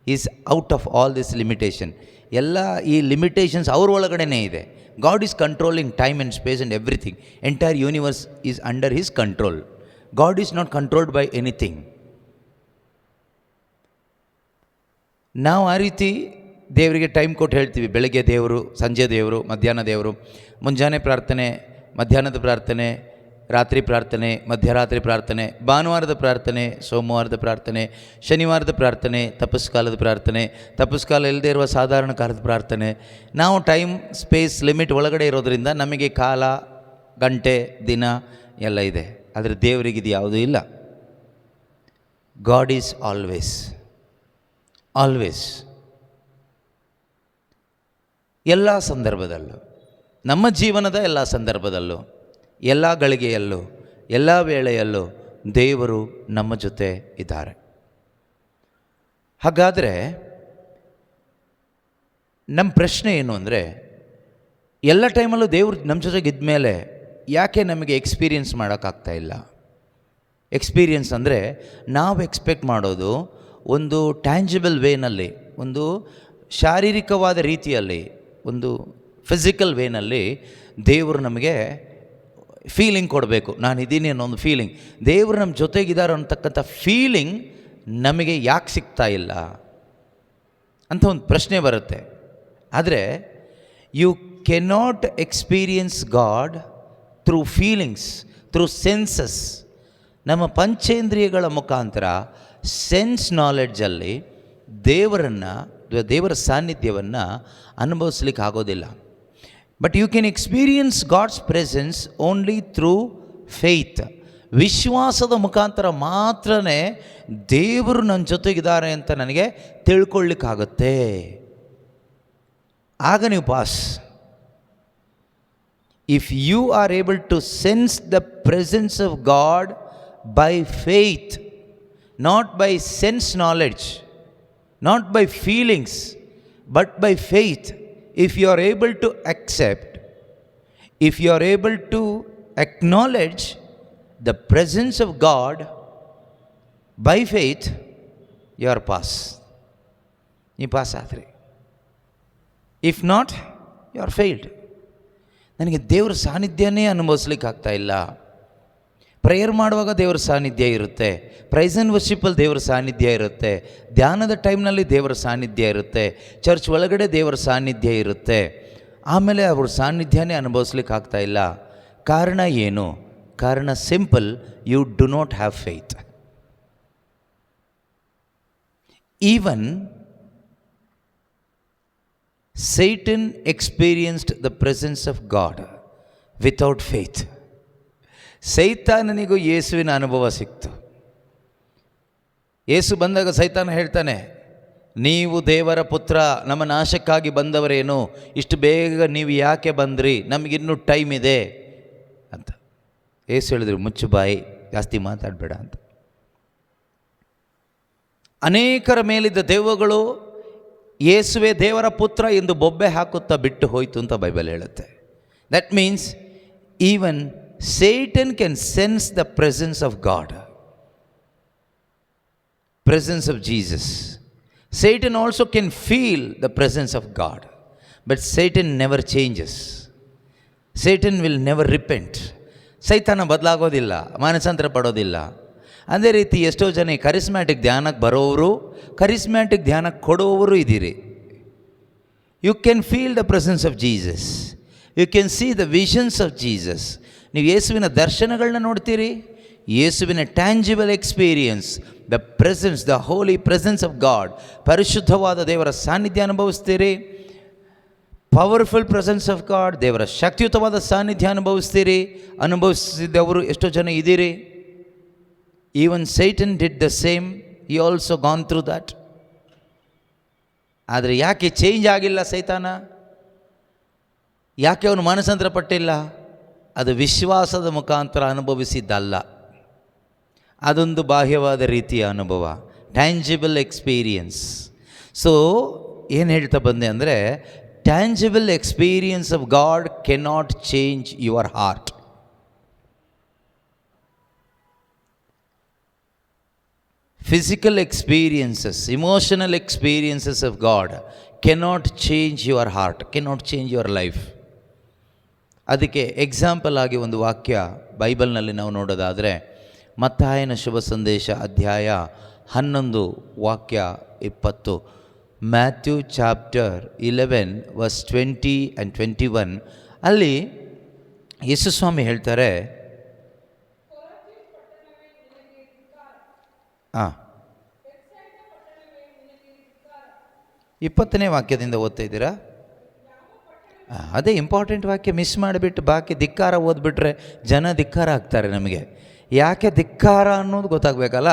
Is out of all this limitation. ಎಲ್ಲ ಈ ಲಿಮಿಟೇಷನ್ಸ್ ಅವ್ರ ಒಳಗಡೆನೇ ಇದೆ. God is controlling time and space and everything. Entire universe is under his control. God is not controlled by anything. ನಾವು ಆ ರೀತಿ ದೇವರಿಗೆ time ಕೊಟ್ಟು ಹೇಳ್ತೀವಿ. ಬೆಳಗ್ಗೆ ದೇವರು, ಸಂಜೆ ದೇವರು, ಮಧ್ಯಾಹ್ನ ದೇವರು, ಮುಂಜಾನೆ ಪ್ರಾರ್ಥನೆ, ಮಧ್ಯಾಹ್ನದ ಪ್ರಾರ್ಥನೆ, ರಾತ್ರಿ ಪ್ರಾರ್ಥನೆ, ಮಧ್ಯರಾತ್ರಿ ಪ್ರಾರ್ಥನೆ, ಭಾನುವಾರದ ಪ್ರಾರ್ಥನೆ, ಸೋಮವಾರದ ಪ್ರಾರ್ಥನೆ, ಶನಿವಾರದ ಪ್ರಾರ್ಥನೆ, ತಪಸ್ಕಾಲದ ಪ್ರಾರ್ಥನೆ, ತಪಸ್ಕಾಲ ಇಲ್ಲದೆ ಇರುವ ಸಾಧಾರಣ ಕಾಲದ ಪ್ರಾರ್ಥನೆ. ನಾವು ಟೈಮ್ ಸ್ಪೇಸ್ ಲಿಮಿಟ್ ಒಳಗಡೆ ಇರೋದರಿಂದ ನಮಗೆ ಕಾಲ, ಗಂಟೆ, ದಿನ ಎಲ್ಲ ಇದೆ. ಆದರೆ ದೇವರಿಗಿದು ಯಾವುದೂ ಇಲ್ಲ. ಗಾಡ್ ಈಸ್ ಆಲ್ವೇಸ್, ಆಲ್ವೇಸ್, ಎಲ್ಲ ಸಂದರ್ಭದಲ್ಲೂ, ನಮ್ಮ ಜೀವನದ ಎಲ್ಲ ಸಂದರ್ಭದಲ್ಲೂ, ಎಲ್ಲ ಗಳಿಗೆಯಲ್ಲೂ, ಎಲ್ಲ ವೇಳೆಯಲ್ಲೂ ದೇವರು ನಮ್ಮ ಜೊತೆ ಇದ್ದಾರೆ. ಹಾಗಾದರೆ ನಮ್ಮ ಪ್ರಶ್ನೆ ಏನು ಅಂದರೆ, ಎಲ್ಲ ಟೈಮಲ್ಲೂ ದೇವರು ನಮ್ಮ ಜೊತೆಗೆ ಇದ್ಮೇಲೆ ಯಾಕೆ ನಮಗೆ ಎಕ್ಸ್ಪೀರಿಯನ್ಸ್ ಮಾಡೋಕ್ಕಾಗ್ತಾ ಇಲ್ಲ? ಎಕ್ಸ್ಪೀರಿಯನ್ಸ್ ಅಂದರೆ ನಾವು ಎಕ್ಸ್ಪೆಕ್ಟ್ ಮಾಡೋದು ಒಂದು ಟ್ಯಾಂಜಿಬಲ್ ವೇನಲ್ಲಿ, ಒಂದು ಶಾರೀರಿಕವಾದ ರೀತಿಯಲ್ಲಿ, ಒಂದು ಫಿಸಿಕಲ್ ವೇನಲ್ಲಿ ದೇವರು ನಮಗೆ ಫೀಲಿಂಗ್ ಕೊಡಬೇಕು. ನಾನಿದ್ದೀನಿ ಅನ್ನೋ ಒಂದು ಫೀಲಿಂಗ್, ದೇವರು ನಮ್ಮ ಜೊತೆಗಿದ್ದಾರೆ ಅಂತಕ್ಕಂಥ ಫೀಲಿಂಗ್ ನಮಗೆ ಯಾಕೆ ಸಿಗ್ತಾ ಇಲ್ಲ ಅಂತ ಒಂದು ಪ್ರಶ್ನೆ ಬರುತ್ತೆ. ಆದರೆ you cannot experience God through feelings, through senses. ನಮ್ಮ ಪಂಚೇಂದ್ರಿಯಗಳ ಮುಖಾಂತರ, ಸೆನ್ಸ್ ನಾಲೆಡ್ಜಲ್ಲಿ ದೇವರ ಸಾನ್ನಿಧ್ಯವನ್ನು ಅನುಭವಿಸ್ಲಿಕ್ಕೆ ಆಗೋದಿಲ್ಲ. But you can experience God's presence only through faith. ವಿಶ್ವಾಸದ ಮುಖಾಂತರ ಮಾತ್ರನೇ ದೇವರು ನನ್ನ ಜೊತೆಗಿದ್ದಾರೆ ಅಂತ ನನಗೆ ತಿಳ್ಕೊಳ್ಳಿಕ್ಕಾಗುತ್ತೆ. ಆಗ ನೀವು pass. If you are able to sense the presence of God by faith, not by sense knowledge, not by feelings, but by faith. If you are able to accept, if you are able to acknowledge the presence of God by faith, you are pass. You pass ಆದ್ರಿ. If not, you are failed. ನನಗೆ ದೇವರ ಸಾನ್ನಿಧ್ಯನೇ ಅನುಭವಿಸ್ಲಿಕ್ಕೆ ಆಗ್ತಾ ಇಲ್ಲ. Prayer ಮಾಡುವಾಗ ದೇವರ ಸಾನ್ನಿಧ್ಯ ಇರುತ್ತೆ, price and ವರ್ಷಿಪ್ಪಲ್ಲಿ ದೇವರ ಸಾನ್ನಿಧ್ಯ ಇರುತ್ತೆ, ಧ್ಯಾನದ ಟೈಮ್ನಲ್ಲಿ ದೇವರ ಸಾನ್ನಿಧ್ಯ ಇರುತ್ತೆ, ಚರ್ಚ್ ಒಳಗಡೆ ದೇವರ ಸಾನ್ನಿಧ್ಯ ಇರುತ್ತೆ. ಆಮೇಲೆ ಅವ್ರ ಸಾನ್ನಿಧ್ಯನೇ ಅನುಭವಿಸ್ಲಿಕ್ಕೆ ಆಗ್ತಾ ಇಲ್ಲ. ಕಾರಣ ಏನು? ಕಾರಣ simple, you do not have faith. Even Satan experienced the presence of God without faith. ಸೈತಾನನಿಗೂ ಯೇಸುವಿನ ಅನುಭವ ಸಿಕ್ತು. ಯೇಸು ಬಂದಾಗ ಸೈತಾನ ಹೇಳ್ತಾನೆ, ನೀವು ದೇವರ ಪುತ್ರ, ನಮ್ಮ ನಾಶಕ್ಕಾಗಿ ಬಂದವರೇನು, ಇಷ್ಟು ಬೇಗ ನೀವು ಯಾಕೆ ಬಂದ್ರಿ, ನಮಗಿನ್ನೂ ಟೈಮ್ ಇದೆ ಅಂತ. ಯೇಸು ಹೇಳಿದ್ರು, ಮುಚ್ಚು ಬಾಯಿ, ಜಾಸ್ತಿ ಮಾತಾಡಬೇಡ ಅಂತ. ಅನೇಕರ ಮೇಲಿದ್ದ ದೆವ್ವಗಳು ಯೇಸುವೆ ದೇವರ ಪುತ್ರ ಎಂದು ಬೊಬ್ಬೆ ಹಾಕುತ್ತಾ ಬಿಟ್ಟು ಹೋಯಿತು ಅಂತ ಬೈಬಲ್ ಹೇಳುತ್ತೆ. That means even Satan can sense the presence of God, presence of Jesus. Satan also can feel the presence of God, but Satan never changes. Satan will never repent. ಸೈತಾನ ಬದಲಾಗೋದಿಲ್ಲ, ಮಾನಸಾಂತರ ಪಡೋದಿಲ್ಲ. ಅದೇ ರೀತಿ ಎಷ್ಟೋ ಜನ ಕರಿಸ್ಮ್ಯಾಟಿಕ್ ಧ್ಯಾನಕ್ಕೆ ಬರೋವರು, ಕರಿಸ್ಮ್ಯಾಟಿಕ್ ಧ್ಯಾನಕ್ಕೆ ಕೊಡೋವರು ಇದ್ದೀರಿ. You can feel the presence of Jesus, you can see the visions of Jesus. ನೀವು ಯೇಸುವಿನ ದರ್ಶನಗಳನ್ನ ನೋಡ್ತೀರಿ, ಯೇಸುವಿನ tangible experience, the presence, the holy presence of God, ಪರಿಶುದ್ಧವಾದ ದೇವರ ಸಾನ್ನಿಧ್ಯ ಅನುಭವಿಸ್ತೀರಿ. ಪವರ್ಫುಲ್ ಪ್ರೆಸೆನ್ಸ್ ಆಫ್ ಗಾಡ್, ದೇವರ ಶಕ್ತಿಯುತವಾದ ಸಾನ್ನಿಧ್ಯ ಅನುಭವಿಸ್ತೀರಿ. ಅನುಭವಿಸಿದವರು ಎಷ್ಟೋ ಜನ ಇದ್ದೀರಿ. Even Satan did the same, he also gone through that. ಆದರೆ ಯಾಕೆ ಚೇಂಜ್ ಆಗಿಲ್ಲ ಸೈತಾನ? ಯಾಕೆ ಅವನು ಮಾನಸಾಂತರ ಪಟ್ಟಿಲ್ಲ? ಅದು ವಿಶ್ವಾಸದ ಮುಖಾಂತರ ಅನುಭವಿಸಿದ್ದಲ್ಲ, ಅದೊಂದು ಬಾಹ್ಯವಾದ ರೀತಿಯ ಅನುಭವ. Tangible experience. ಸೊ ಏನು ಹೇಳ್ತಾ ಬಂದೆ ಅಂದರೆ, tangible experience of god cannot change your heart. Physical experiences, emotional experiences of God cannot change your heart, cannot change your life. ಅದಕ್ಕೆ ಎಕ್ಸಾಂಪಲ್ ಆಗಿ ಒಂದು ವಾಕ್ಯ ಬೈಬಲ್ನಲ್ಲಿ ನಾವು ನೋಡೋದಾದರೆ, ಮತ್ತಾಯನ ಶುಭ ಸಂದೇಶ ಅಧ್ಯಾಯ 11 ವಾಕ್ಯ 20, ಮ್ಯಾಥ್ಯೂ ಚಾಪ್ಟರ್ 11 ವರ್ಸ್ 20 and 21. ಅಲ್ಲಿ ಯೇಸುಸ್ವಾಮಿ ಹೇಳ್ತಾರೆ, 20ನೇ ವಾಕ್ಯದಿಂದ ಓದ್ತಾ ಇದ್ದೀರಾ? ಅದೇ ಇಂಪಾರ್ಟೆಂಟ್ ವಾಕ್ಯ ಮಿಸ್ ಮಾಡಿಬಿಟ್ಟು ಬಾಕಿ ಧಿಕ್ಕಾರ ಓದ್ಬಿಟ್ರೆ ಜನ ಧಿಕ್ಕಾರ ಆಗ್ತಾರೆ. ನಮಗೆ ಯಾಕೆ ಧಿಕ್ಕಾರ ಅನ್ನೋದು ಗೊತ್ತಾಗಬೇಕಲ್ಲ.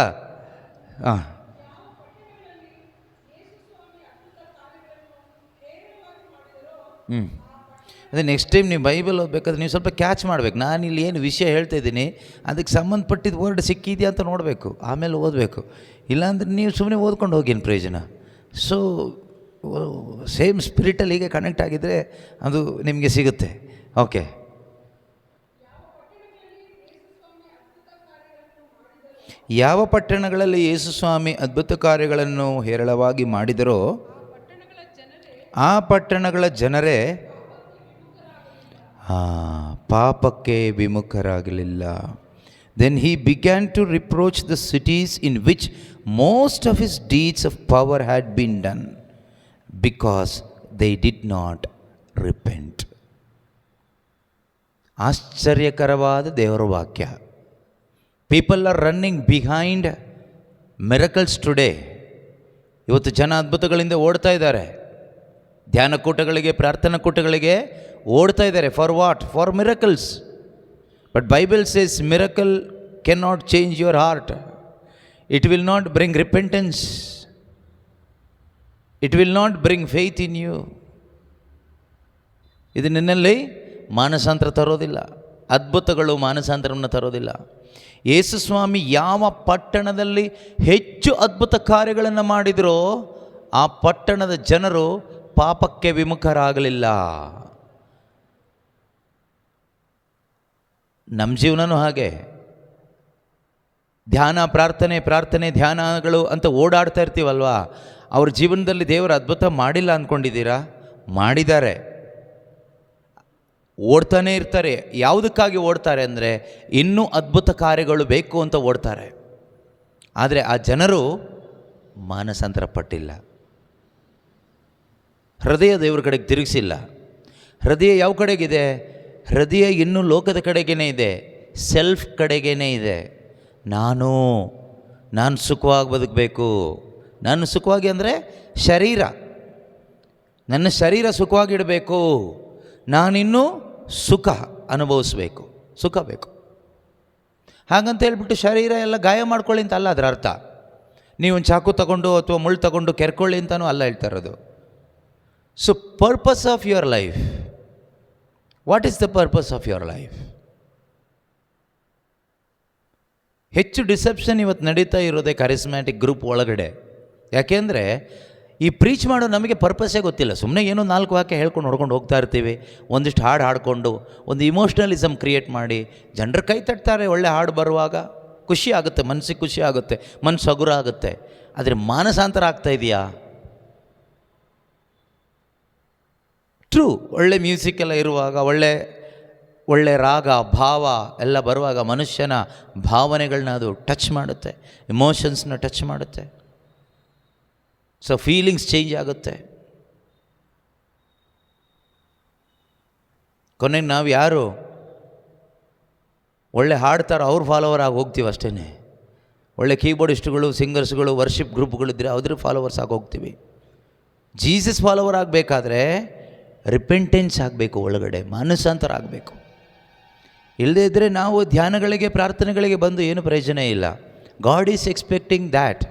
ಅದೇ ನೆಕ್ಸ್ಟ್ ಟೈಮ್ ನೀವು ಬೈಬಲ್ ಓದಬೇಕಾದ್ರೆ ನೀವು ಸ್ವಲ್ಪ ಕ್ಯಾಚ್ ಮಾಡಬೇಕು. ನಾನು ಇಲ್ಲಿ ಏನು ವಿಷಯ ಹೇಳ್ತಾ ಇದ್ದೀನಿ ಅದಕ್ಕೆ ಸಂಬಂಧಪಟ್ಟಿದ್ದು ವರ್ಡ್ ಸಿಕ್ಕಿದೆಯಾ ಅಂತ ನೋಡಬೇಕು, ಆಮೇಲೆ ಓದಬೇಕು. ಇಲ್ಲಾಂದರೆ ನೀವು ಸುಮ್ಮನೆ ಓದ್ಕೊಂಡು ಹೋಗೇನು ಪ್ರಯೋಜನ. ಸೊ ಸೇಮ್ ಸ್ಪಿರಿಟಲ್ಲಿ ಹೀಗೆ ಕನೆಕ್ಟ್ ಆಗಿದ್ದರೆ ಅದು ನಿಮಗೆ ಸಿಗುತ್ತೆ. ಓಕೆ, ಯಾವ ಪಟ್ಟಣಗಳಲ್ಲಿ ಯೇಸುಸ್ವಾಮಿ ಅದ್ಭುತ ಕಾರ್ಯಗಳನ್ನು ಹೇರಳವಾಗಿ ಮಾಡಿದರೋ ಆ ಪಟ್ಟಣಗಳ ಜನರೇ ಪಾಪಕ್ಕೆ ವಿಮುಖರಾಗಲಿಲ್ಲ. Then he began to reproach the cities in which most of his deeds of power had been done, because they did not repent. ಆಶ್ಚರ್ಯಕರವಾದ ದೇವರ ವಾಕ್ಯ. People are running behind miracles today. ಇವತ್ತು ಜನ ಅದ್ಭುತಗಳಿಂದ ಓಡ್ತಾ ಇದ್ದಾರೆ, ಧ್ಯಾನ ಕೂಟಗಳಿಗೆ, ಪ್ರಾರ್ಥನಾ ಕೂಟಗಳಿಗೆ ಓಡ್ತಾ ಇದ್ದಾರೆ. For what? For miracles. But Bible says miracle can not change your heart. It will not bring repentance. It will not bring faith in you. ಇದು ನಿನ್ನಲ್ಲಿ ಮಾನಸಾಂತರ ತರೋದಿಲ್ಲ. ಅದ್ಭುತಗಳು ಮಾನಸಾಂತರವನ್ನು ತರೋದಿಲ್ಲ. ಯೇಸುಸ್ವಾಮಿ ಯಾವ ಪಟ್ಟಣದಲ್ಲಿ ಹೆಚ್ಚು ಅದ್ಭುತ ಕಾರ್ಯಗಳನ್ನು ಮಾಡಿದರೋ ಆ ಪಟ್ಟಣದ ಜನರು ಪಾಪಕ್ಕೆ ವಿಮುಖರಾಗಲಿಲ್ಲ. ನಮ್ಮ ಜೀವನನೂ ಹಾಗೆ. ಧ್ಯಾನ, ಪ್ರಾರ್ಥನೆ, ಧ್ಯಾನಗಳು ಅಂತ ಓಡಾಡ್ತಾ ಇರ್ತೀವಲ್ವಾ, ಅವ್ರ ಜೀವನದಲ್ಲಿ ದೇವರು ಅದ್ಭುತ ಮಾಡಿಲ್ಲ ಅಂದ್ಕೊಂಡಿದ್ದೀರಾ? ಮಾಡಿದ್ದಾರೆ. ಓಡ್ತಾನೇ ಇರ್ತಾರೆ. ಯಾವುದಕ್ಕಾಗಿ ಓಡ್ತಾರೆ ಅಂದರೆ ಇನ್ನೂ ಅದ್ಭುತ ಕಾರ್ಯಗಳು ಬೇಕು ಅಂತ ಓಡ್ತಾರೆ. ಆದರೆ ಆ ಜನರು ಮಾನಸಾಂತರ ಪಟ್ಟಿಲ್ಲ. ಹೃದಯ ದೇವ್ರ ಕಡೆಗೆ ತಿರುಗಿಸಿಲ್ಲ. ಹೃದಯ ಯಾವ ಕಡೆಗಿದೆ? ಹೃದಯ ಇನ್ನೂ ಲೋಕದ ಕಡೆಗೇ ಇದೆ, ಸೆಲ್ಫ್ ಕಡೆಗೇ ಇದೆ. ನಾನು ಸುಖವಾಗಿ ಬದುಕಬೇಕು. ನಾನು ಸುಖವಾಗಿ ಅಂದರೆ ಶರೀರ, ನನ್ನ ಶರೀರ ಸುಖವಾಗಿಡಬೇಕು. ನಾನಿನ್ನೂ ಸುಖ ಅನುಭವಿಸ್ಬೇಕು, ಸುಖ ಬೇಕು. ಹಾಗಂತ ಹೇಳ್ಬಿಟ್ಟು ಶರೀರ ಎಲ್ಲ ಗಾಯ ಮಾಡ್ಕೊಳ್ಳಿ ಅಂತ ಅಲ್ಲ ಅದರ ಅರ್ಥ. ನೀವು ಒಂದು ಚಾಕು ತಗೊಂಡು ಅಥವಾ ಮುಳ್ಳು ತಗೊಂಡು ಕೆರ್ಕೊಳ್ಳಿ ಅಂತಲೂ ಅಲ್ಲ ಹೇಳ್ತಾ ಇರೋದು. So purpose of your life, what is the purpose of your life? ಹೆಚ್ಚು ಡಿಸೆಪ್ಷನ್ ಇವತ್ತು ನಡೀತಾ ಇರೋದೇ ಕರಿಸ್ಮ್ಯಾಟಿಕ್ ಗ್ರೂಪ್ ಒಳಗಡೆ. ಯಾಕೆಂದರೆ ಈ ಪ್ರೀಚ್ ಮಾಡೋ ನಮಗೆ ಪರ್ಪಸ್ಸೇ ಗೊತ್ತಿಲ್ಲ. ಸುಮ್ಮನೆ ಏನೋ 4 ವಾಕ್ಯ ಹೇಳ್ಕೊಂಡು ನೋಡ್ಕೊಂಡು ಹೋಗ್ತಾ ಇರ್ತೀವಿ. ಒಂದಿಷ್ಟು ಹಾಡು ಹಾಡಿಕೊಂಡು ಒಂದು ಇಮೋಷ್ನಲಿಸಮ್ ಕ್ರಿಯೇಟ್ ಮಾಡಿ ಜನರು ಕೈ ತಟ್ತಾರೆ. ಒಳ್ಳೆ ಹಾಡು ಬರುವಾಗ ಖುಷಿ ಆಗುತ್ತೆ, ಮನಸ್ಸಿಗೆ ಖುಷಿ ಆಗುತ್ತೆ, ಮನಸ್ಸು ಹಗುರ ಆಗುತ್ತೆ. ಆದರೆ ಮಾನಸಾಂತರ ಆಗ್ತಾ ಇದೆಯಾ? ಟ್ರೂ, ಒಳ್ಳೆ ಮ್ಯೂಸಿಕ್ ಎಲ್ಲ ಇರುವಾಗ, ಒಳ್ಳೆ ರಾಗ ಭಾವ ಎಲ್ಲ ಬರುವಾಗ ಮನುಷ್ಯನ ಭಾವನೆಗಳನ್ನ ಅದು ಟಚ್ ಮಾಡುತ್ತೆ, ಎಮೋಷನ್ಸ್ನ ಟಚ್ ಮಾಡುತ್ತೆ. ಸೊ ಫೀಲಿಂಗ್ಸ್ ಚೇಂಜ್ ಆಗುತ್ತೆ. ಕೊನೆಗೆ ನಾವು ಯಾರು ಒಳ್ಳೆ ಹಾಡ್ತಾರೋ ಅವ್ರ ಫಾಲೋವರ್ ಆಗಿ ಹೋಗ್ತೀವಿ ಅಷ್ಟೇ. ಒಳ್ಳೆ ಕೀಬೋರ್ಡಿಸ್ಟ್ಗಳು, ಸಿಂಗರ್ಸ್ಗಳು, ವರ್ಷಿಪ್ ಗ್ರೂಪ್ಗಳಿದ್ದರೆ ಅದ್ರ ಫಾಲೋವರ್ಸ್ ಆಗಿ ಹೋಗ್ತೀವಿ. ಜೀಸಸ್ ಫಾಲೋವರ್ ಆಗಬೇಕಾದ್ರೆ ರಿಪೆಂಟೆನ್ಸ್ ಆಗಬೇಕು, ಒಳಗಡೆ ಮಾನಸಾಂತರ ಆಗಬೇಕು. ಇಲ್ಲದೇ ಇದ್ದರೆ ನಾವು ಧ್ಯಾನಗಳಿಗೆ, ಪ್ರಾರ್ಥನೆಗಳಿಗೆ ಬಂದು ಏನು ಪ್ರಯೋಜನ ಇಲ್ಲ. God is expecting that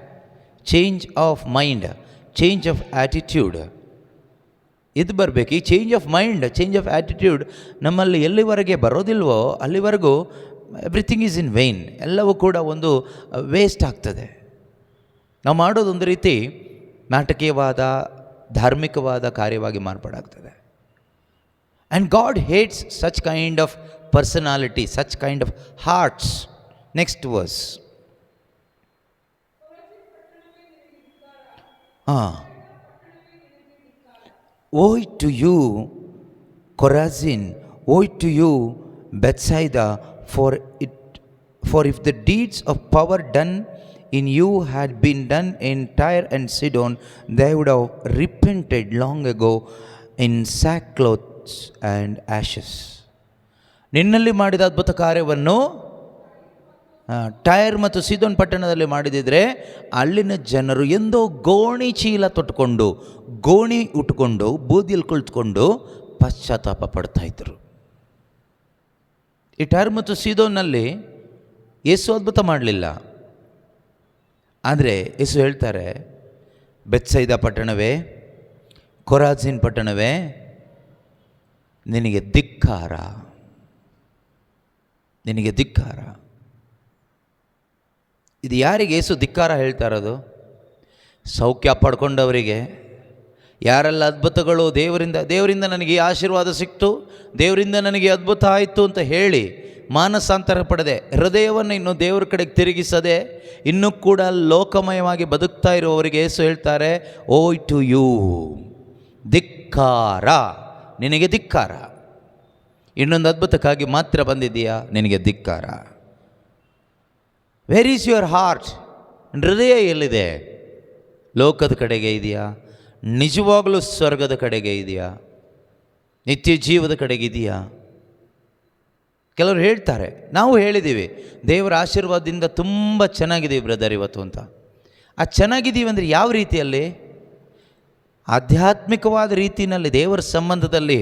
change of mind, change of attitude ಇದು ಬರಬೇಕು. ಈ change of mind, change of attitude ನಮ್ಮಲ್ಲಿ ಎಲ್ಲಿವರೆಗೆ ಬರೋದಿಲ್ವೋ ಅಲ್ಲಿವರೆಗೂ ಎವ್ರಿಥಿಂಗ್ ಈಸ್ ಇನ್ ವೈನ್, ಎಲ್ಲವೂ ಕೂಡ ಒಂದು ವೇಸ್ಟ್ ಆಗ್ತದೆ. ನಾವು ಮಾಡೋದೊಂದು ರೀತಿ ನಾಟಕೀಯವಾದ ಧಾರ್ಮಿಕವಾದ ಕಾರ್ಯವಾಗಿ ಮಾರ್ಪಾಡಾಗ್ತದೆ. And God hates such kind of personality, such kind of hearts. Next verse. Woe to you, Chorazin! Woe to you, Bethsaida! For if the deeds of power done in you had been done in Tyre and Sidon, they would have repented long ago in sackcloth and ashes. ನಿನ್ನಲ್ಲಿ ಮಾಡಿದ ಅದ್ಭುತ ಕಾರ್ಯವನ್ನು tyre ಮತ್ತು ಸಿದೋನ್ ಪಟ್ಟಣದಲ್ಲಿ ಮಾಡಿದಿದ್ರೆ ಅಲ್ಲಿನ ಜನರು ಎಂದೋ ಗೋಣಿ ಚೀಲ ತೊಟ್ಕೊಂಡು, ಗೋಣಿ ಉಟ್ಕೊಂಡು, ಬೂದಿಯಲ್ಲಿ ಕುಳಿತುಕೊಂಡು ಪಶ್ಚಾತ್ತಾಪ ಪಡ್ತಾಯಿದ್ರು. ಈ ಟೈರ್ ಮತ್ತು ಸಿದೋನ್ನಲ್ಲಿ ಯೇಸು ಅದ್ಭುತ ಮಾಡಲಿಲ್ಲ. ಆದರೆ ಯೇಸು ಹೇಳ್ತಾರೆ, ಬೆತ್ಸೈದ ಪಟ್ಟಣವೇ, ಕೊರಾಜಿನ್ ಪಟ್ಟಣವೇ, ನಿನಗೆ ಧಿಕ್ಕಾರ, ನಿನಗೆ ಧಿಕ್ಕಾರ. ಇದು ಯಾರಿಗೆ ಯೇಸು ಧಿಕ್ಕಾರ ಹೇಳ್ತಾ ಇರೋದು? ಸೌಖ್ಯ ಪಡ್ಕೊಂಡವರಿಗೆ, ಯಾರೆಲ್ಲ ಅದ್ಭುತಗಳು ದೇವರಿಂದ ನನಗೆ ಈ ಆಶೀರ್ವಾದ ಸಿಕ್ತು, ದೇವರಿಂದ ನನಗೆ ಅದ್ಭುತ ಆಯಿತು ಅಂತ ಹೇಳಿ ಮಾನಸಾಂತರ ಪಡೆದೆ, ಹೃದಯವನ್ನು ಇನ್ನೂ ದೇವರ ಕಡೆಗೆ ತಿರುಗಿಸದೆ ಇನ್ನೂ ಕೂಡ ಲೋಕಮಯವಾಗಿ ಬದುಕ್ತಾ ಇರುವವರಿಗೆ ಯೇಸು ಹೇಳ್ತಾರೆ, ಓಯ್ ಟು ಯು, ಧಿಕ್ಕಾರ, ನಿನಗೆ ಧಿಕ್ಕಾರ. ಇನ್ನೊಂದು ಅದ್ಭುತಕ್ಕಾಗಿ ಮಾತ್ರ ಬಂದಿದ್ದೀಯಾ, ನಿನಗೆ ಧಿಕ್ಕಾರ. Where is your heart? ಹೃದಯ ಎಲ್ಲಿದೆ? ಲೋಕದ ಕಡೆಗೆ ಇದೆಯಾ? ನಿಜವಾಗಲೂ ಸ್ವರ್ಗದ ಕಡೆಗೆ ಇದೆಯಾ? ನಿತ್ಯ ಜೀವದ ಕಡೆಗೆ ಇದೆಯಾ? ಕೆಲವರು ಹೇಳ್ತಾರೆ, ನಾವು ಹೇಳಿದ್ದೀವಿ ದೇವರ ಆಶೀರ್ವಾದದಿಂದ ತುಂಬ ಚೆನ್ನಾಗಿದ್ದೀವಿ ಬ್ರದರ್ ಇವತ್ತು ಅಂತ. ಆ ಚೆನ್ನಾಗಿದ್ದೀವಿ ಅಂದರೆ ಯಾವ ರೀತಿಯಲ್ಲಿ? ಆಧ್ಯಾತ್ಮಿಕವಾದ ರೀತಿಯಲ್ಲಿ ದೇವರ ಸಂಬಂಧದಲ್ಲಿ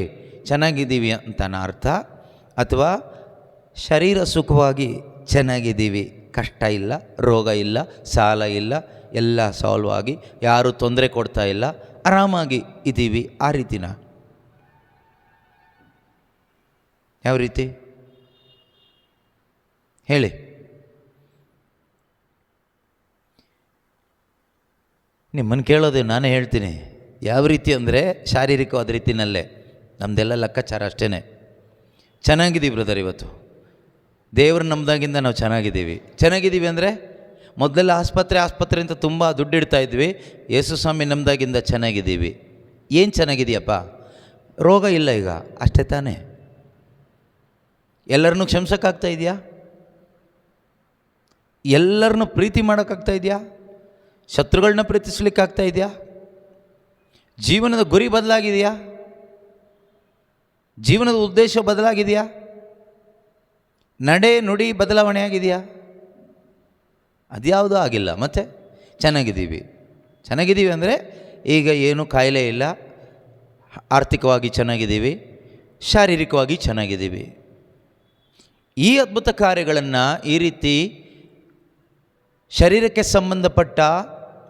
ಚೆನ್ನಾಗಿದ್ದೀವಿ ಅಂತನ ಅರ್ಥ, ಅಥವಾ ಶರೀರ ಸುಖವಾಗಿ ಚೆನ್ನಾಗಿದ್ದೀವಿ, ಕಷ್ಟ ಇಲ್ಲ, ರೋಗ ಇಲ್ಲ, ಸಾಲ ಇಲ್ಲ, ಎಲ್ಲ ಸಾಲ್ವ್ ಆಗಿ ಯಾರೂ ತೊಂದರೆ ಕೊಡ್ತಾ ಇಲ್ಲ, ಆರಾಮಾಗಿ ಇದ್ದೀವಿ, ಆ ರೀತಿನ? ಯಾವ ರೀತಿ ಹೇಳಿ? ನಿಮ್ಮನ್ನು ಕೇಳೋದೆ ನಾನೇ ಹೇಳ್ತೀನಿ. ಯಾವ ರೀತಿ ಅಂದರೆ ಶಾರೀರಿಕವಾದ ರೀತಿಯಲ್ಲೇ, ನಮ್ಮದೆಲ್ಲ ಲೆಕ್ಕಾಚಾರ ಅಷ್ಟೇ. ಚೆನ್ನಾಗಿದ್ದೀವಿ ಬ್ರದರ್ ಇವತ್ತು, ದೇವ್ರ ನಮ್ದಾಗಿಂದ ನಾವು ಚೆನ್ನಾಗಿದ್ದೀವಿ ಅಂದರೆ ಮೊದಲೆಲ್ಲ ಆಸ್ಪತ್ರೆ ಅಂತ ತುಂಬ ದುಡ್ಡು ಇಡ್ತಾ ಇದ್ವಿ. ಯೇಸು ಸ್ವಾಮಿ ನಮ್ದಾಗಿಂದ ಚೆನ್ನಾಗಿದ್ದೀವಿ. ಏನು ಚೆನ್ನಾಗಿದೆಯಪ್ಪ? ರೋಗ ಇಲ್ಲ ಈಗ, ಅಷ್ಟೇ ತಾನೇ. ಎಲ್ಲರನ್ನೂ ಕ್ಷಮಿಸೋಕ್ಕಾಗ್ತಾ ಇದೆಯಾ? ಎಲ್ಲರನ್ನೂ ಪ್ರೀತಿ ಮಾಡೋಕ್ಕಾಗ್ತಾ ಇದೆಯಾ? ಶತ್ರುಗಳನ್ನ ಪ್ರೀತಿಸ್ಲಿಕ್ಕಾಗ್ತಾ ಇದೆಯಾ? ಜೀವನದ ಗುರಿ ಬದಲಾಗಿದೆಯಾ? ಜೀವನದ ಉದ್ದೇಶ ಬದಲಾಗಿದೆಯಾ? ನಡೆ ನುಡಿ ಬದಲಾವಣೆ ಆಗಿದೆಯಾ? ಅದ್ಯಾವುದೂ ಆಗಿಲ್ಲ. ಮತ್ತು ಚೆನ್ನಾಗಿದ್ದೀವಿ ಅಂದರೆ ಈಗ ಏನು ಕಾಯಿಲೆ ಇಲ್ಲ, ಆರ್ಥಿಕವಾಗಿ ಚೆನ್ನಾಗಿದ್ದೀವಿ, ಶಾರೀರಿಕವಾಗಿ ಚೆನ್ನಾಗಿದ್ದೀವಿ. ಈ ಅದ್ಭುತ ಕಾರ್ಯಗಳನ್ನು ಈ ರೀತಿ ಶರೀರಕ್ಕೆ ಸಂಬಂಧಪಟ್ಟ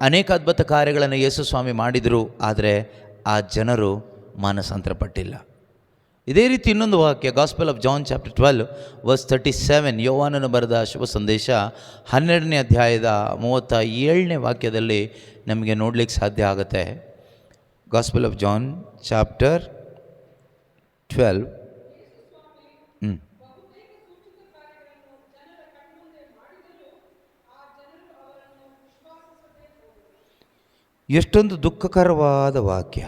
ಅನೇಕ ಅದ್ಭುತ ಕಾರ್ಯಗಳನ್ನು ಯೇಸು ಸ್ವಾಮಿ ಮಾಡಿದರು. ಆದರೆ ಆ ಜನರು ಮಾನಸಾಂತರ ಪಟ್ಟಿಲ್ಲ. ಇದೇ ರೀತಿ ಇನ್ನೊಂದು ವಾಕ್ಯ, gospel of John chapter 12 verse 37, ಯೋವಾನನು ಬರೆದ ಶುಭ ಸಂದೇಶ 12ನೇ ಅಧ್ಯಾಯದ 37ನೇ ವಾಕ್ಯದಲ್ಲಿ ನಮಗೆ ನೋಡಲಿಕ್ಕೆ ಸಾಧ್ಯ ಆಗುತ್ತೆ. Gospel of John chapter 12. ಎಷ್ಟೊಂದು ದುಃಖಕರವಾದ ವಾಕ್ಯ.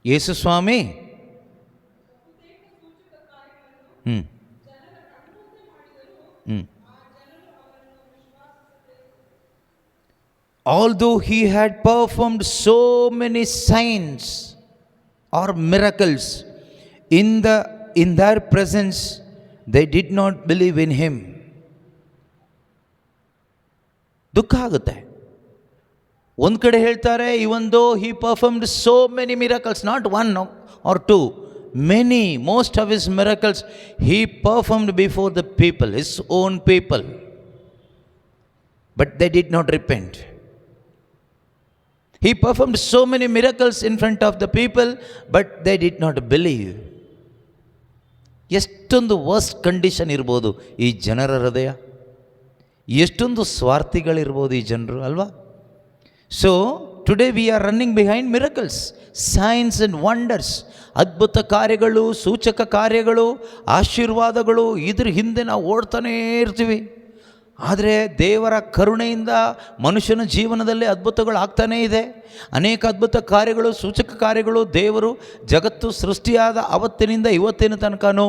ಯೇಸು ಸ್ವಾಮಿ although he had performed so many signs or miracles in their presence, they did not believe in him. ದುಃಖ ಆಗುತ್ತೆ. ಒಂದು ಕಡೆ ಹೇಳ್ತಾರೆ, even though he performed so many miracles, not one or two, many, most of his miracles he performed before the people, his own people, but they did not repent. He performed so many miracles in front of the people, but they did not believe. ಎಷ್ಟೊಂದು worst condition ಇರ್ಬೋದು ಈ ಜನರ ಹೃದಯ. ಎಷ್ಟೊಂದು ಸ್ವಾರ್ಥಿಗಳಿರ್ಬೋದು ಈ ಜನರು ಅಲ್ವಾ. So today we are running behind miracles, signs and wonders. ಅದ್ಭುತ ಕಾರ್ಯಗಳು, ಸೂಚಕ ಕಾರ್ಯಗಳು, ಆಶೀರ್ವಾದಗಳು, ಇದ್ರ ಹಿಂದೆ ನಾವು ಓಡ್ತಾನೇ ಇರ್ತೀವಿ. ಆದರೆ ದೇವರ ಕರುಣೆಯಿಂದ ಮನುಷ್ಯನ ಜೀವನದಲ್ಲಿ ಅದ್ಭುತಗಳು ಆಗ್ತಾನೇ ಇದೆ. ಅನೇಕ ಅದ್ಭುತ ಕಾರ್ಯಗಳು, ಸೂಚಕ ಕಾರ್ಯಗಳು ದೇವರು ಜಗತ್ತು ಸೃಷ್ಟಿಯಾದ ಅವತ್ತಿನಿಂದ ಇವತ್ತಿನ ತನಕನೂ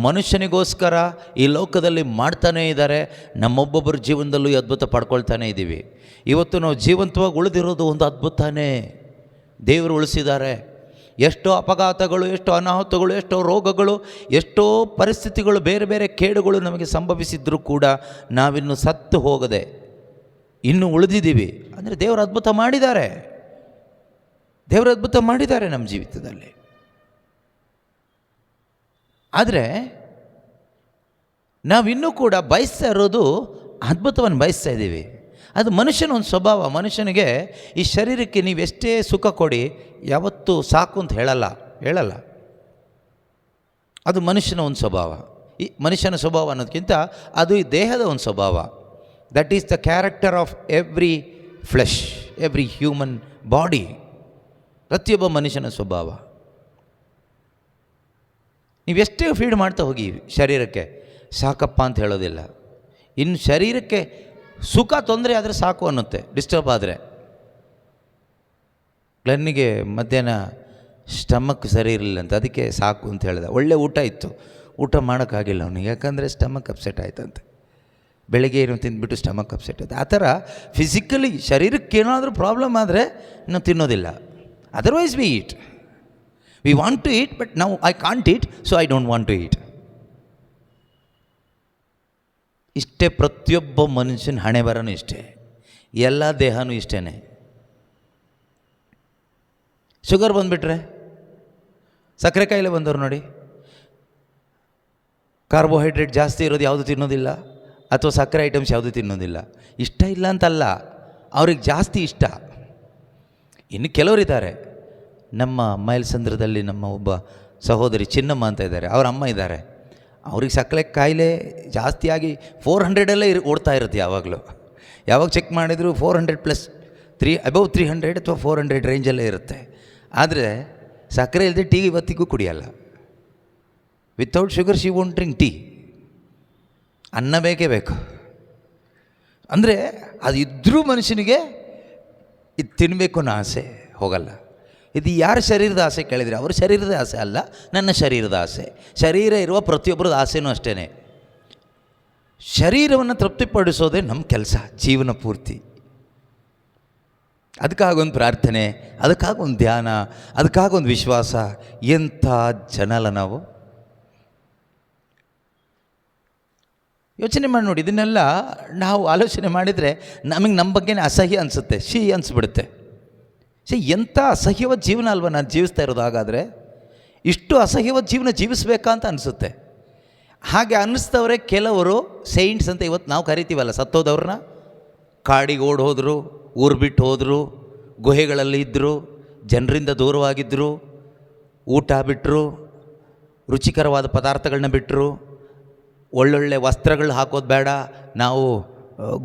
ಮನುಷ್ಯನಿಗೋಸ್ಕರ ಈ ಲೋಕದಲ್ಲಿ ಮಾಡ್ತಾನೇ ಇದ್ದಾರೆ. ನಮ್ಮೊಬ್ಬೊಬ್ಬರ ಜೀವನದಲ್ಲೂ ಈ ಅದ್ಭುತ ಪಡ್ಕೊಳ್ತಾನೇ ಇದ್ದೀವಿ. ಇವತ್ತು ನಾವು ಜೀವಂತವಾಗಿ ಉಳಿದಿರೋದು ಒಂದು ಅದ್ಭುತನೇ. ದೇವರು ಉಳಿಸಿದ್ದಾರೆ. ಎಷ್ಟೋ ಅಪಘಾತಗಳು, ಎಷ್ಟೋ ಅನಾಹುತಗಳು, ಎಷ್ಟೋ ರೋಗಗಳು, ಎಷ್ಟೋ ಪರಿಸ್ಥಿತಿಗಳು, ಬೇರೆ ಬೇರೆ ಕೇಡುಗಳು ನಮಗೆ ಸಂಭವಿಸಿದ್ರೂ ಕೂಡ ನಾವಿನ್ನು ಸತ್ತು ಹೋಗದೆ ಇನ್ನೂ ಉಳಿದಿದ್ದೀವಿ ಅಂದರೆ ದೇವರು ಅದ್ಭುತ ಮಾಡಿದ್ದಾರೆ. ದೇವರು ಅದ್ಭುತ ಮಾಡಿದ್ದಾರೆ ನಮ್ಮ ಜೀವಿತದಲ್ಲಿ. ಆದರೆ ನಾವಿನ್ನೂ ಕೂಡ ಬಯಸ್ತಾ ಇರೋದು ಅದ್ಭುತವನ್ನು ಬಯಸ್ತಾ ಇದ್ದೀವಿ. ಅದು ಮನುಷ್ಯನ ಒಂದು ಸ್ವಭಾವ. ಮನುಷ್ಯನಿಗೆ ಈ ಶರೀರಕ್ಕೆ ನೀವೆಷ್ಟೇ ಸುಖ ಕೊಡಿ ಯಾವತ್ತೂ ಸಾಕು ಅಂತ ಹೇಳಲ್ಲ. ಅದು ಮನುಷ್ಯನ ಒಂದು ಸ್ವಭಾವ. ಈ ಮನುಷ್ಯನ ಸ್ವಭಾವ ಅನ್ನೋದಕ್ಕಿಂತ ಅದು ಈ ದೇಹದ ಒಂದು ಸ್ವಭಾವ. That is the character of every flesh, every human body. ಪ್ರತಿಯೊಬ್ಬ ಮನುಷ್ಯನ ಸ್ವಭಾವ. ನೀವೆಷ್ಟೇ ಫೀಡ್ ಮಾಡ್ತಾ ಹೋಗಿ ಶರೀರಕ್ಕೆ ಸಾಕಪ್ಪ ಅಂತ ಹೇಳೋದಿಲ್ಲ. ಇನ್ನು ಶರೀರಕ್ಕೆ ಸುಖ ತೊಂದರೆ ಆದರೆ ಸಾಕು ಅನ್ನುತ್ತೆ. ಡಿಸ್ಟರ್ಬ್ ಆದರೆ ಗ್ಲೆನ್ನಿಗೆ ಮಧ್ಯಾಹ್ನ ಸ್ಟಮಕ್ ಸರಿ ಇರಲಿಲ್ಲ ಅಂತ, ಅದಕ್ಕೆ ಸಾಕು ಅಂತ ಹೇಳಿದ. ಒಳ್ಳೆ ಊಟ ಇತ್ತು, ಊಟ ಮಾಡೋಕ್ಕಾಗಿಲ್ಲ ಅವನಿಗೆ, ಯಾಕಂದರೆ ಸ್ಟಮಕ್ ಅಪ್ಸೆಟ್ ಆಯ್ತಂತೆ. ಬೆಳಗ್ಗೆ ಏನು ತಿಂದುಬಿಟ್ಟು ಸ್ಟಮಕ್ ಅಪ್ಸೆಟ್ ಆಯ್ತು. ಆ ಥರ ಫಿಸಿಕಲಿ ಶರೀರಕ್ಕೆ ಏನಾದರೂ ಪ್ರಾಬ್ಲಮ್ ಆದರೆ ನಾವು ತಿನ್ನೋದಿಲ್ಲ. Otherwise we eat, we want to eat, but ನಾವು I can't eat, so I don't want to eat. ಇಷ್ಟೇ ಪ್ರತಿಯೊಬ್ಬ ಮನುಷ್ಯನ ಹಣೆ ಬರನೂ ಇಷ್ಟೇ, ಎಲ್ಲ ದೇಹನೂ ಇಷ್ಟೇ. ಶುಗರ್ ಬಂದುಬಿಟ್ರೆ, ಸಕ್ಕರೆ ಕಾಯಿಲೆ ಬಂದವರು ನೋಡಿ, ಕಾರ್ಬೋಹೈಡ್ರೇಟ್ ಜಾಸ್ತಿ ಇರೋದು ಯಾವುದು ತಿನ್ನೋದಿಲ್ಲ, ಅಥವಾ ಸಕ್ಕರೆ ಐಟಮ್ಸ್ ಯಾವುದು ತಿನ್ನೋದಿಲ್ಲ. ಇಷ್ಟ ಇಲ್ಲ ಅಂತಲ್ಲ, ಅವ್ರಿಗೆ ಜಾಸ್ತಿ ಇಷ್ಟ. ಇನ್ನು ಕೆಲವರಿದ್ದಾರೆ, ನಮ್ಮ ಮೈಲ್ಸಂದ್ರದಲ್ಲಿ ನಮ್ಮ ಒಬ್ಬ ಸಹೋದರಿ ಚಿನ್ನಮ್ಮ ಅಂತ ಇದ್ದಾರೆ, ಅವರ ಅಮ್ಮ ಇದ್ದಾರೆ. ಅವ್ರಿಗೆ ಸಕ್ಕರೆ ಕಾಯಿಲೆ ಜಾಸ್ತಿಯಾಗಿ 400 ಓಡ್ತಾ ಇರುತ್ತೆ ಯಾವಾಗಲೂ. ಯಾವಾಗ ಚೆಕ್ ಮಾಡಿದರೂ 400+, ಅಬೌವ್ 300 ಅಥವಾ 400 ರೇಂಜಲ್ಲೇ ಇರುತ್ತೆ. ಆದರೆ ಸಕ್ಕರೆ ಇಲ್ಲದೆ ಟೀ ಇವತ್ತಿಗೂ ಕುಡಿಯಲ್ಲ. Without sugar she won't drink tea. ಅನ್ನ ಬೇಕೇ ಬೇಕು. ಅಂದರೆ ಅದು ಇದ್ದರೂ ಮನುಷ್ಯನಿಗೆ ಇದು ತಿನ್ನಬೇಕು ಅನ್ನೋ ಆಸೆ ಹೋಗಲ್ಲ. ಇದು ಯಾರ ಶರೀರದ ಆಸೆ ಕೇಳಿದರೆ, ಅವ್ರ ಶರೀರದ ಆಸೆ ಅಲ್ಲ, ನನ್ನ ಶರೀರದ ಆಸೆ. ಶರೀರ ಇರುವ ಪ್ರತಿಯೊಬ್ಬರದ ಆಸೆನೂ ಅಷ್ಟೇ. ಶರೀರವನ್ನು ತೃಪ್ತಿಪಡಿಸೋದೇ ನಮ್ಮ ಕೆಲಸ ಜೀವನ ಪೂರ್ತಿ. ಅದಕ್ಕಾಗೊಂದು ಪ್ರಾರ್ಥನೆ, ಅದಕ್ಕಾಗೊಂದು ಧ್ಯಾನ, ಅದಕ್ಕಾಗೊಂದು ವಿಶ್ವಾಸ. ಎಂಥ ಜನಲ್ಲ ನಾವು. ಯೋಚನೆ ಮಾಡಿ ನೋಡಿ, ಇದನ್ನೆಲ್ಲ ನಾವು ಆಲೋಚನೆ ಮಾಡಿದರೆ ನಮಗೆ ನಮ್ಮ ಬಗ್ಗೆನೇ ಅಸಹ್ಯ ಅನಿಸುತ್ತೆ, ಅನಿಸ್ಬಿಡುತ್ತೆ. ಎಂಥ ಅಸಹ್ಯವಾದ ಜೀವನ ಅಲ್ವ ನಾನು ಜೀವಿಸ್ತಾ ಇರೋದು. ಹಾಗಾದರೆ ಇಷ್ಟು ಅಸಹ್ಯವಾದ ಜೀವನ ಜೀವಿಸಬೇಕಾ ಅಂತ ಅನಿಸುತ್ತೆ. ಹಾಗೆ ಅನ್ನಿಸ್ತವ್ರೆ ಕೆಲವರು ಸೈಂಟ್ಸ್ ಅಂತ ಇವತ್ತು ನಾವು ಕರಿತೀವಲ್ಲ, ಸತ್ತೋದವ್ರನ್ನ. ಕಾಡಿಗೆ ಓಡಿ ಹೋದರು, ಊರು ಬಿಟ್ಟು ಹೋದರು, ಗುಹೆಗಳಲ್ಲಿ ಇದ್ದರು, ಜನರಿಂದ ದೂರವಾಗಿದ್ದರು, ಊಟ ಬಿಟ್ಟರು, ರುಚಿಕರವಾದ ಪದಾರ್ಥಗಳನ್ನ ಬಿಟ್ಟರು, ಒಳ್ಳೊಳ್ಳೆ ವಸ್ತ್ರಗಳು ಹಾಕೋದು ಬೇಡ, ನಾವು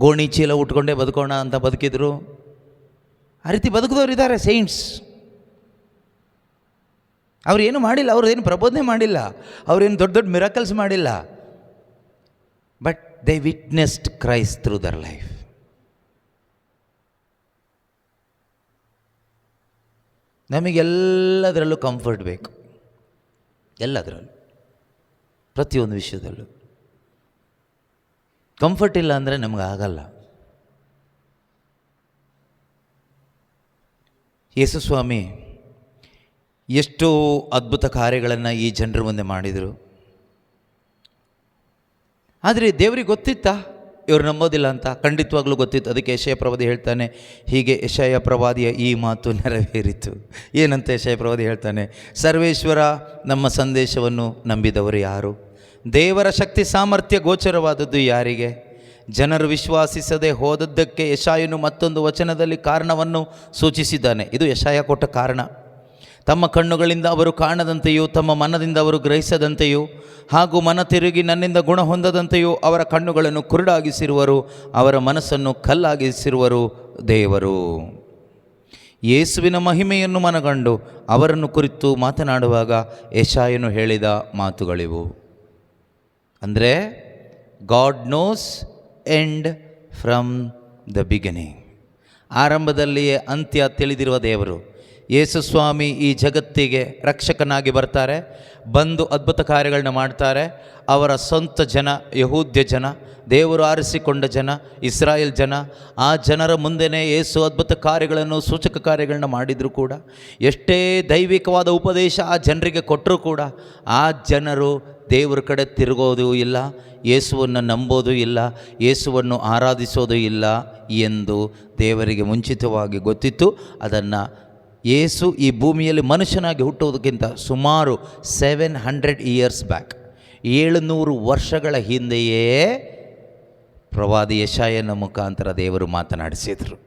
ಗೋಣಿ ಚೀಲ ಉಟ್ಕೊಂಡೇ ಬದುಕೋಣ ಅಂತ ಬದುಕಿದ್ರು. ಆ ರೀತಿ ಬದುಕಿದವ್ರು ಇದ್ದಾರೆ ಸೈಂಟ್ಸ್. ಅವ್ರೇನು ಮಾಡಿಲ್ಲ, ಅವ್ರೇನು ಪ್ರಬೋಧನೆ ಮಾಡಿಲ್ಲ, ಅವ್ರೇನು ದೊಡ್ಡ ದೊಡ್ಡ ಮಿರಾಕಲ್ಸ್ ಮಾಡಿಲ್ಲ. But they witnessed Christ through their life. ನಮಗೆಲ್ಲದರಲ್ಲೂ ಕಂಫರ್ಟ್ ಬೇಕು, ಎಲ್ಲದರಲ್ಲೂ, ಪ್ರತಿಯೊಂದು ವಿಷಯದಲ್ಲೂ. ಕಂಫರ್ಟ್ ಇಲ್ಲ ಅಂದರೆ ನಮಗೆ ಆಗಲ್ಲ. ಯೇಸುಸ್ವಾಮಿ ಎಷ್ಟೋ ಅದ್ಭುತ ಕಾರ್ಯಗಳನ್ನು ಈ ಜನರ ಮುಂದೆ ಮಾಡಿದರು. ಆದರೆ ದೇವರಿಗೆ ಗೊತ್ತಿತ್ತಾ ಇವರು ನಂಬೋದಿಲ್ಲ ಅಂತ? ಖಂಡಿತವಾಗ್ಲೂ ಗೊತ್ತಿತ್ತು. ಅದಕ್ಕೆ ಯೆಶಾಯ ಪ್ರವಾದಿ ಹೇಳ್ತಾನೆ ಹೀಗೆ, ಯೆಶಾಯ ಪ್ರವಾದಿಯ ಈ ಮಾತು ನೆರವೇರಿತು. ಏನಂತ ಯೆಶಾಯ ಪ್ರವಾದಿ ಹೇಳ್ತಾನೆ? ಸರ್ವೇಶ್ವರ ನಮ್ಮ ಸಂದೇಶವನ್ನು ನಂಬಿದವರು ಯಾರು? ದೇವರ ಶಕ್ತಿ ಸಾಮರ್ಥ್ಯ ಗೋಚರವಾದದ್ದು ಯಾರಿಗೆ? ಜನರು ವಿಶ್ವಾಸಿಸದೆ ಹೋದದ್ದಕ್ಕೆ ಯೆಶಾಯನು ಮತ್ತೊಂದು ವಚನದಲ್ಲಿ ಕಾರಣವನ್ನು ಸೂಚಿಸಿದ್ದಾನೆ. ಇದು ಯೆಶಾಯ ಕೊಟ್ಟ ಕಾರಣ. ತಮ್ಮ ಕಣ್ಣುಗಳಿಂದ ಅವರು ಕಾಣದಂತೆಯೂ ತಮ್ಮ ಮನದಿಂದ ಅವರು ಗ್ರಹಿಸದಂತೆಯೂ ಹಾಗೂ ಮನ ತಿರುಗಿ ನನ್ನಿಂದ ಗುಣ ಹೊಂದದಂತೆಯೂ ಅವರ ಕಣ್ಣುಗಳನ್ನು ಕುರುಡಾಗಿಸಿರುವರು, ಅವರ ಮನಸ್ಸನ್ನು ಕಲ್ಲಾಗಿಸಿರುವರು ದೇವರು. ಯೇಸುವಿನ ಮಹಿಮೆಯನ್ನು ಮನಗಂಡು ಅವರನ್ನು ಕುರಿತು ಮಾತನಾಡುವಾಗ ಯೆಶಾಯನು ಹೇಳಿದ ಮಾತುಗಳಿವು. ಅಂದರೆ God knows end from the beginning. ಆರಂಭದಲ್ಲಿಯೇ ಅಂತ್ಯ ತಿಳಿದಿರುವ ದೇವರು. ಯೇಸು ಸ್ವಾಮಿ ಈ ಜಗತ್ತಿಗೆ ರಕ್ಷಕನಾಗಿ ಬರ್ತಾರೆ, ಬಂದು ಅದ್ಭುತ ಕಾರ್ಯಗಳನ್ನ ಮಾಡ್ತಾರೆ. ಅವರ ಸ್ವಂತ ಜನ, ಯಹೂದ್ಯ ಜನ, ದೇವರು ಆರಿಸಿಕೊಂಡ ಜನ, ಇಸ್ರಾಯೇಲ್ ಜನ, ಆ ಜನರ ಮುಂದೆನೇ ಯೇಸು ಅದ್ಭುತ ಕಾರ್ಯಗಳನ್ನು, ಸೂಚಕ ಕಾರ್ಯಗಳನ್ನ ಮಾಡಿದರೂ ಕೂಡ, ಎಷ್ಟೇ ದೈವಿಕವಾದ ಉಪದೇಶ ಆ ಜನರಿಗೆ ಕೊಟ್ಟರೂ ಕೂಡ ಆ ಜನರು ದೇವರ ಕಡೆ ತಿರುಗೋದು ಇಲ್ಲ, ಯೇಸುವನ್ನು ನಂಬೋದು ಇಲ್ಲ, ಯೇಸುವನ್ನು ಆರಾಧಿಸೋದು ಇಲ್ಲ ಎಂದು ದೇವರಿಗೆ ಮುಂಚಿತವಾಗಿ ಗೊತ್ತಿತ್ತು. ಅದನ್ನು ಯೇಸು ಈ ಭೂಮಿಯಲ್ಲಿ ಮನುಷ್ಯನಾಗಿ ಹುಟ್ಟುವುದಕ್ಕಿಂತ ಸುಮಾರು 700 years ಬ್ಯಾಕ್, 700 ವರ್ಷಗಳ ಹಿಂದೆಯೇ ಪ್ರವಾದಿ ಯೆಶಾಯನ ಮುಖಾಂತರ ದೇವರು ಮಾತನಾಡಿಸಿದರು.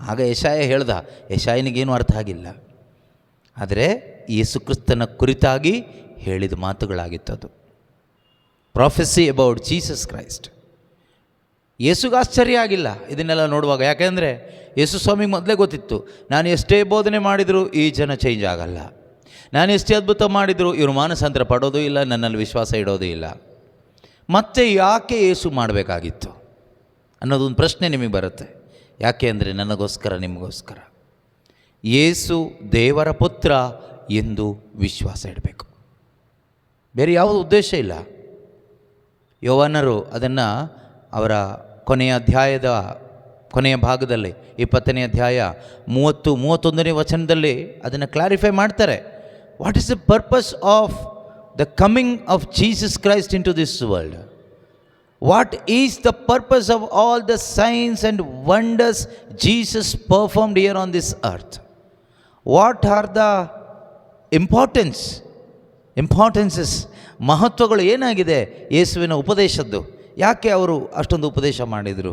ಆಗ ಯೆಶಾಯ ಹೇಳ್ದ, ಯೆಶಾಯನಿಗೇನು ಅರ್ಥ ಆಗಿಲ್ಲ, ಆದರೆ ಯೇಸು ಕ್ರಿಸ್ತನ ಕುರಿತಾಗಿ ಹೇಳಿದ ಮಾತುಗಳಾಗಿತ್ತದು. Prophecy about Jesus Christ. ಯೇಸುಗೆ ಆಶ್ಚರ್ಯ ಆಗಿಲ್ಲ ಇದನ್ನೆಲ್ಲ ನೋಡುವಾಗ. ಯಾಕೆಂದರೆ ಯೇಸು ಸ್ವಾಮಿಗೆ ಮೊದಲೇ ಗೊತ್ತಿತ್ತು, ನಾನು ಎಷ್ಟೇ ಬೋಧನೆ ಮಾಡಿದರೂ ಈ ಜನ ಚೇಂಜ್ ಆಗಲ್ಲ, ನಾನು ಎಷ್ಟೇ ಅದ್ಭುತ ಮಾಡಿದರೂ ಇವರು ಮಾನಸಾಂತರ ಪಡೋದು ಇಲ್ಲ, ನನ್ನಲ್ಲಿ ವಿಶ್ವಾಸ ಇಡೋದು ಇಲ್ಲ. ಮತ್ತೆ ಯಾಕೆ ಯೇಸು ಮಾಡಬೇಕಾಗಿತ್ತು ಅನ್ನೋದೊಂದು ಪ್ರಶ್ನೆ ನಿಮಗೆ ಬರುತ್ತೆ. ಯಾಕೆ ಅಂದರೆ ನನಗೋಸ್ಕರ, ನಿಮಗೋಸ್ಕರ. ಯೇಸು ದೇವರ ಪುತ್ರ ಎಂದು ವಿಶ್ವಾಸ ಇಡಬೇಕು, ಬೇರೆ ಯಾವುದೂ ಉದ್ದೇಶ ಇಲ್ಲ. ಯೋಹಾನರು ಅದನ್ನು ಅವರ ಕೊನೆಯ ಅಧ್ಯಾಯದ ಕೊನೆಯ ಭಾಗದಲ್ಲಿ 20ನೇ ಅಧ್ಯಾಯ 30-31ನೇ ವಚನದಲ್ಲಿ ಅದನ್ನು ಕ್ಲಾರಿಫೈ ಮಾಡ್ತಾರೆ. What is the purpose of the coming of Jesus Christ into this world? What is the purpose of all the signs and wonders Jesus performed here on this earth? What are the importances, ಮಹತ್ವಗಳು ಏನಾಗಿದೆ ಯೇಸುವಿನ ಉಪದೇಶದ್ದು? ಯಾಕೆ ಅವರು ಅಷ್ಟೊಂದು ಉಪದೇಶ ಮಾಡಿದರು?